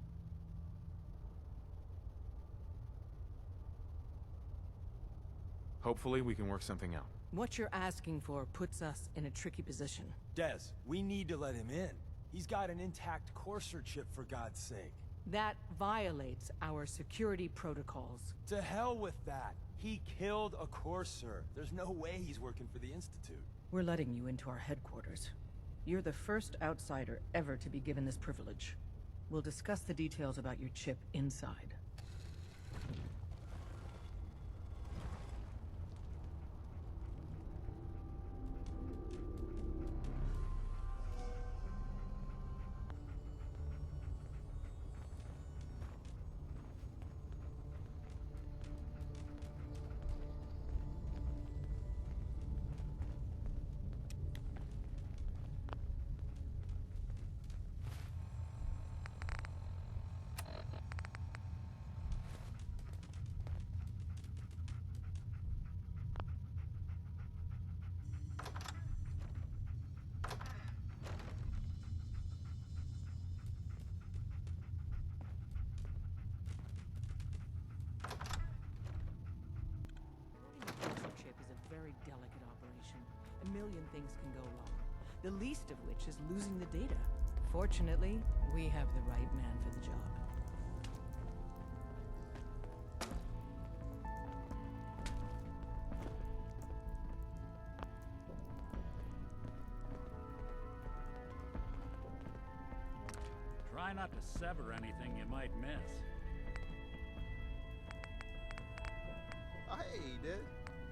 Hopefully we can work something out. What you're asking for puts us in a tricky position. Des, we need to let him in. He's got an intact Courser chip, for God's sake. That violates our security protocols. To hell with that. He killed a Courser. There's no way he's working for the Institute. We're letting you into our headquarters. You're the first outsider ever to be given this privilege. We'll discuss the details about your chip inside. Very delicate operation. A million things can go wrong, the least of which is losing the data. Fortunately, we have the right man for the job. Try not to sever anything you might miss. Hey, Dad.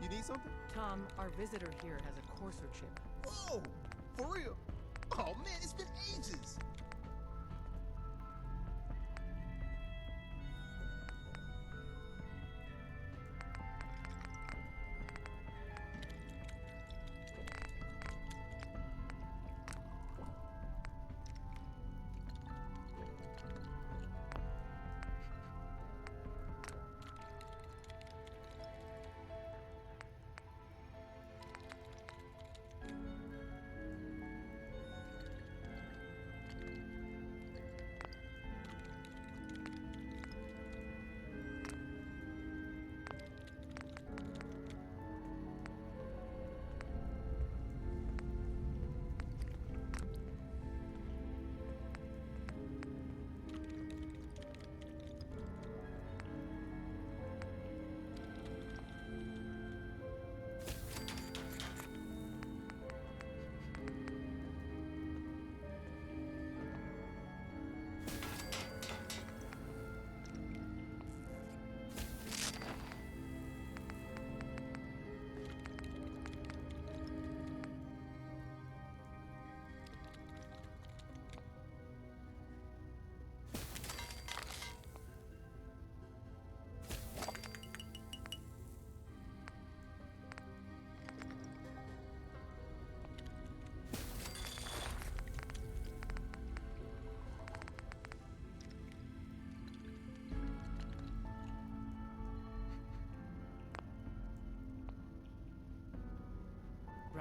You need something? Tom, our visitor here has a Courser chip. Whoa! For real? Oh man, it's been ages!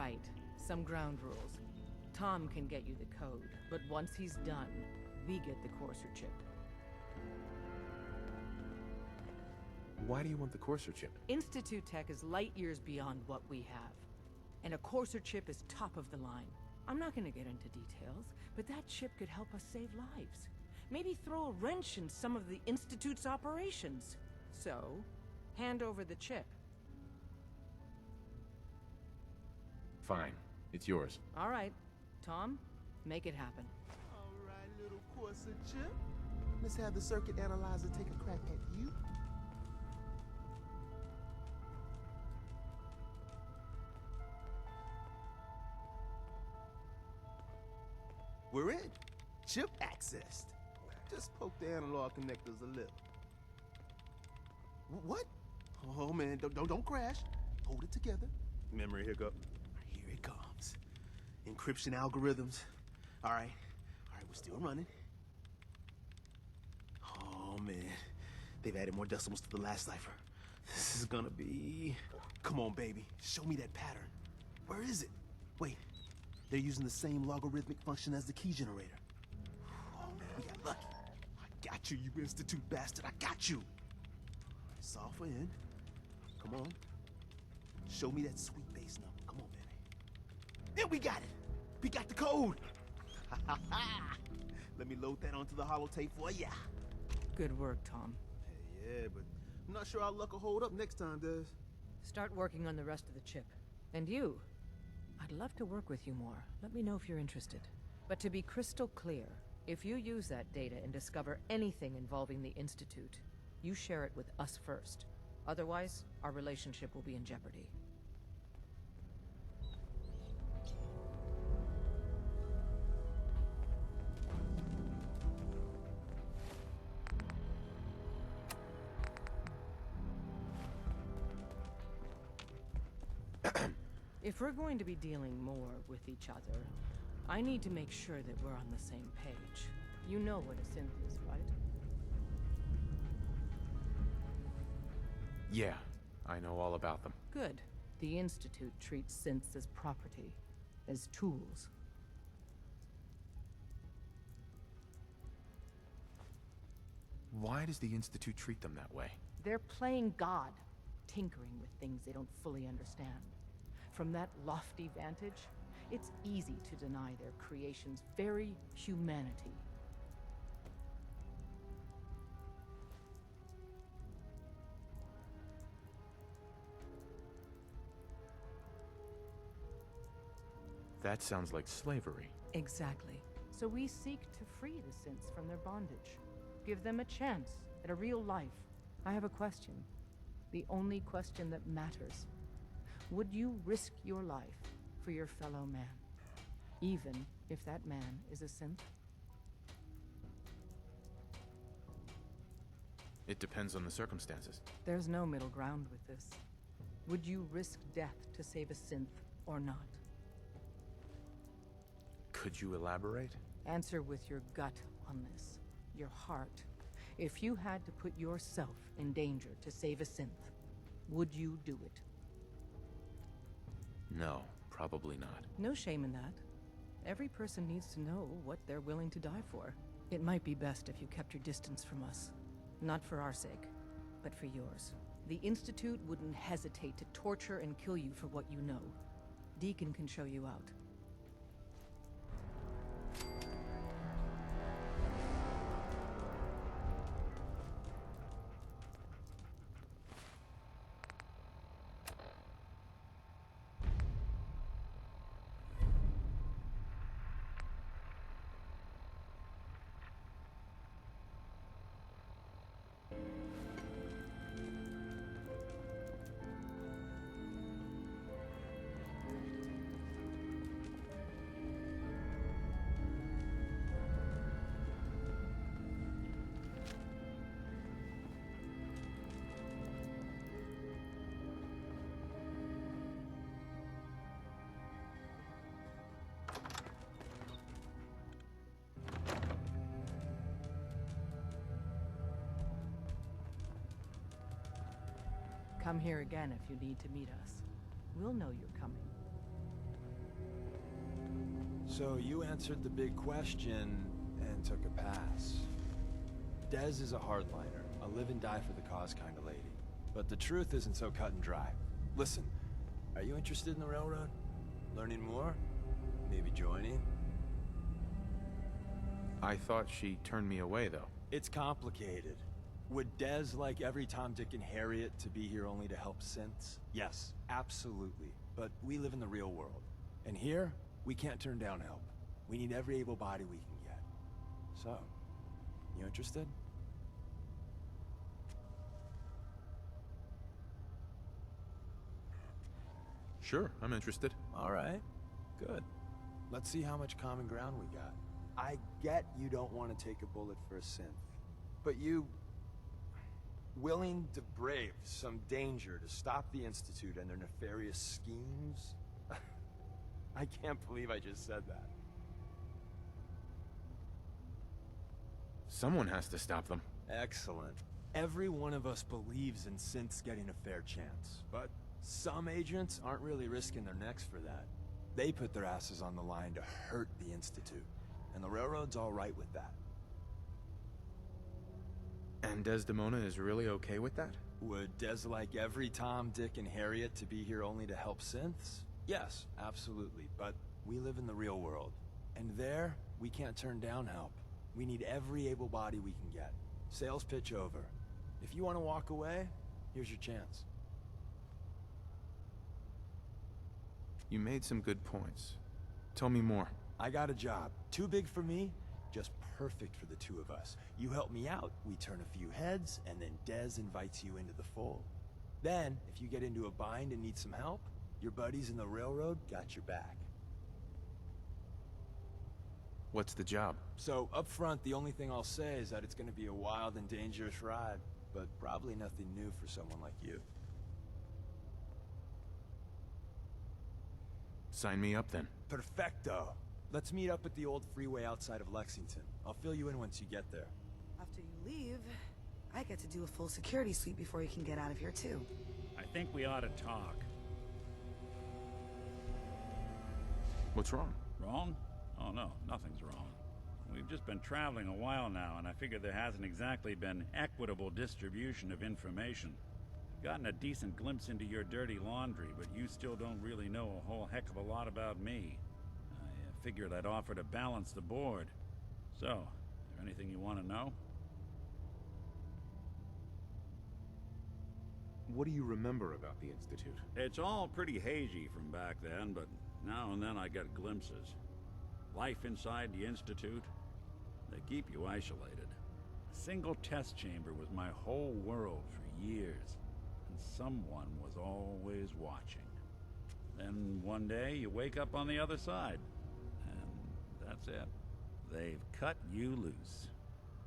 right. Some ground rules. Tom can get you the code, but once he's done, we get the Courser chip. Why do you want the Courser chip? Institute tech is light years beyond what we have. And a Courser chip is top of the line. I'm not gonna get into details, but that chip could help us save lives. Maybe throw a wrench in some of the Institute's operations. So, hand over the chip. Fine. It's yours. All right. Tom, make it happen. All right, little Corsa chip. Let's have the circuit analyzer take a crack at you. We're in. Chip accessed. Just poke the analog connectors a little. What? Oh man, don't crash. Hold it together. Memory hiccup. Here it comes. Encryption algorithms. All right, we're still running. Oh man, they've added more decimals to the last cipher. This is gonna be... Come on, baby, show me that pattern. Where is it? Wait, they're using the same logarithmic function as the key generator. Oh man, we got lucky. I got you, you Institute bastard, I got you. Software in. Come on. Show me that sweet base number. Come on, baby. Yeah, we got it. We got the code. Let me load that onto the holotape for ya. Good work, Tom. Hey, yeah, but I'm not sure our luck will hold up next time, Des. Start working on the rest of the chip. And you, I'd love to work with you more. Let me know if you're interested. But to be crystal clear, if you use that data and discover anything involving the Institute, you share it with us first. Otherwise, our relationship will be in jeopardy. If we're going to be dealing more with each other, I need to make sure that we're on the same page. You know what a synth is, right? Yeah, I know all about them. Good. The Institute treats synths as property, as tools. Why does the Institute treat them that way? They're playing God, tinkering with things they don't fully understand. From that lofty vantage, it's easy to deny their creation's very humanity. That sounds like slavery. Exactly. So we seek to free the synths from their bondage. Give them a chance at a real life. I have a question. The only question that matters. Would you risk your life for your fellow man? Even if that man is a synth? It depends on the circumstances. There's no middle ground with this. Would you risk death to save a synth or not? Could you elaborate? Answer with your gut on this. Your heart. If you had to put yourself in danger to save a synth, would you do it? No, probably not. No shame in that. Every person needs to know what they're willing to die for. It might be best if you kept your distance from us. Not for our sake, but for yours. The Institute wouldn't hesitate to torture and kill you for what you know. Deacon can show you out. Come here again if you need to meet us. We'll know you're coming. So you answered the big question and took a pass. Dez is a hardliner, a live and die for the cause kind of lady. But the truth isn't so cut and dry. Listen, are you interested in the railroad? Learning more? Maybe joining? I thought she turned me away, though. It's complicated. Would Dez like every Tom, Dick, and Harriet to be here only to help synths? Yes, absolutely. But we live in the real world. And here, we can't turn down help. We need every able body we can get. So, you interested? Sure, I'm interested. All right, good. Let's see how much common ground we got. I get you don't want to take a bullet for a synth, but you... willing to brave some danger to stop the Institute and their nefarious schemes? I can't believe I just said that. Someone has to stop them. Excellent. Every one of us believes in synths getting a fair chance, but some agents aren't really risking their necks for that. They put their asses on the line to hurt the Institute, and the Railroad's all right with that. And Desdemona is really okay with that? Would Des like every Tom, Dick, and Harriet to be here only to help synths? Yes, absolutely, but we live in the real world. And there, we can't turn down help. We need every able body we can get. Sales pitch over. If you want to walk away, here's your chance. You made some good points. Tell me more. I got a job. Too big for me, just perfect for the two of us. You help me out, we turn a few heads, and then Dez invites you into the fold. Then, if you get into a bind and need some help, your buddies in the Railroad got your back. What's the job? So, up front, the only thing I'll say is that it's gonna be a wild and dangerous ride, but probably nothing new for someone like you. Sign me up then. Perfecto. Let's meet up at the old freeway outside of Lexington. I'll fill you in once you get there. After you leave, I get to do a full security sweep before you can get out of here, too. I think we ought to talk. What's wrong? Wrong? Oh no, nothing's wrong. We've just been traveling a while now, and I figure there hasn't exactly been equitable distribution of information. Gotten a decent glimpse into your dirty laundry, but you still don't really know a whole heck of a lot about me. I figured I'd offer to balance the board. So, is there anything you want to know? What do you remember about the Institute? It's all pretty hazy from back then, but now and then I get glimpses. Life inside the Institute, they keep you isolated. A single test chamber was my whole world for years, and someone was always watching. Then one day you wake up on the other side, and that's it. They've cut you loose.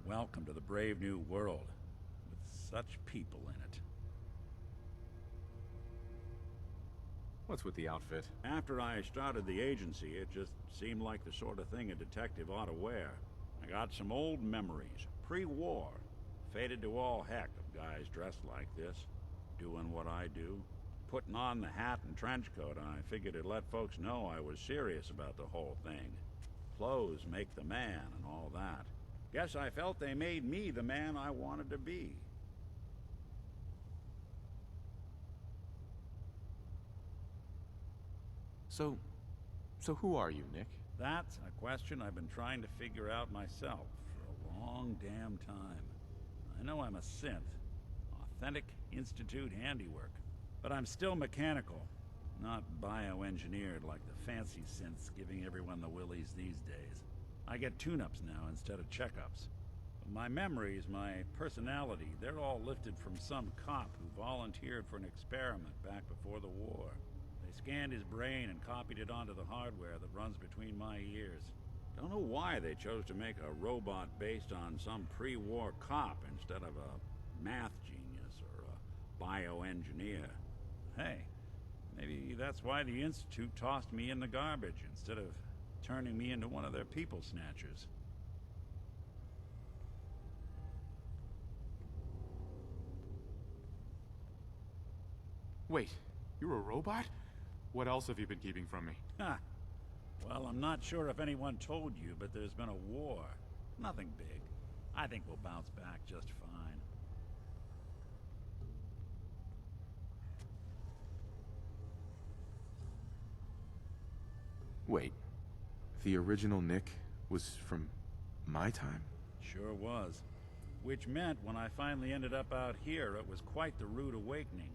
Welcome to the brave new world, with such people in it. What's with the outfit? After I started the agency, it just seemed like the sort of thing a detective ought to wear. I got some old memories, pre-war. Faded to all heck of guys dressed like this, doing what I do. Putting on the hat and trench coat, and I figured it'd let folks know I was serious about the whole thing. Clothes make the man and all that. Guess I felt they made me the man I wanted to be. So who are you, Nick? That's a question I've been trying to figure out myself for a long damn time. I know I'm a synth, authentic Institute handiwork, but I'm still mechanical, not bioengineered like the fancy synths giving everyone the willies these days. I get tune-ups now instead of checkups. But my memories, my personality, they're all lifted from some cop who volunteered for an experiment back before the war. They scanned his brain and copied it onto the hardware that runs between my ears. Don't know why they chose to make a robot based on some pre-war cop instead of a math genius or a bioengineer. Hey, maybe that's why the Institute tossed me in the garbage instead of turning me into one of their people snatchers. Wait, you're a robot? What else have you been keeping from me? Ha! Well, I'm not sure if anyone told you, but there's been a war. Nothing big. I think we'll bounce back just fine. Wait, the original Nick was from my time? Sure was. Which meant when I finally ended up out here, it was quite the rude awakening.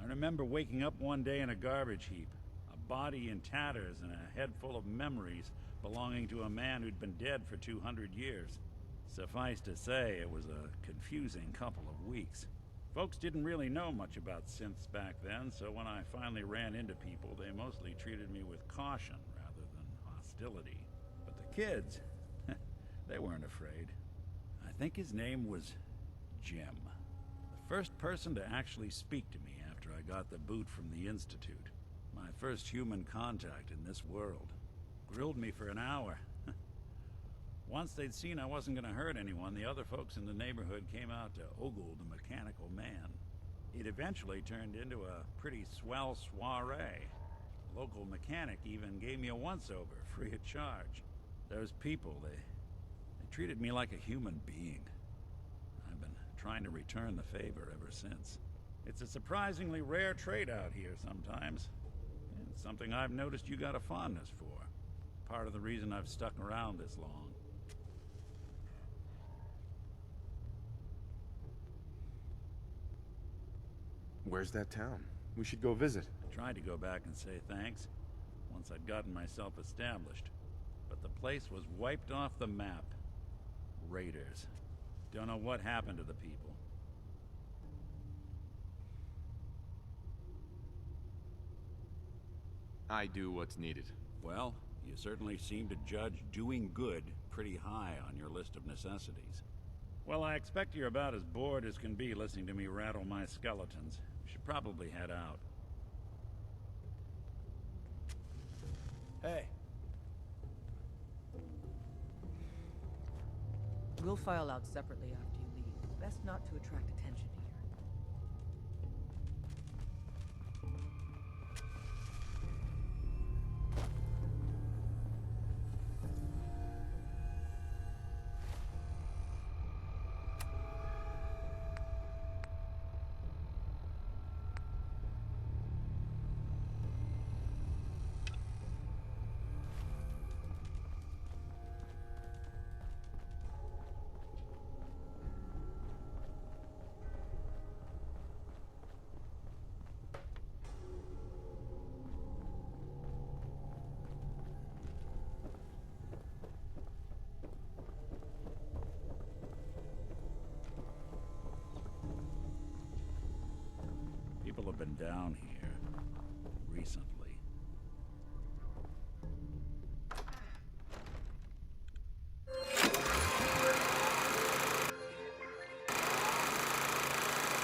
I remember waking up one day in a garbage heap, a body in tatters and a head full of memories belonging to a man who'd been dead for 200 years. Suffice to say, it was a confusing couple of weeks. Folks didn't really know much about synths back then, so when I finally ran into people, they mostly treated me with caution rather than hostility. But the kids, they weren't afraid. I think his name was Jim. The first person to actually speak to me after I got the boot from the Institute. My first human contact in this world. Grilled me for an hour. Once they'd seen I wasn't gonna hurt anyone, the other folks in the neighborhood came out to ogle the mechanical man. It eventually turned into a pretty swell soiree. The local mechanic even gave me a once-over, free of charge. Those people, they treated me like a human being. I've been trying to return the favor ever since. It's a surprisingly rare trait out here sometimes. And it's something I've noticed you got a fondness for. Part of the reason I've stuck around this long. Where's that town? We should go visit. I tried to go back and say thanks, once I'd gotten myself established. But the place was wiped off the map. Raiders. Don't know what happened to the people. I do what's needed. Well, you certainly seem to judge doing good pretty high on your list of necessities. Well, I expect you're about as bored as can be listening to me rattle my skeletons. We should probably head out. Hey. We'll file out separately after you leave. Best not to attract attention here. People have been down here recently.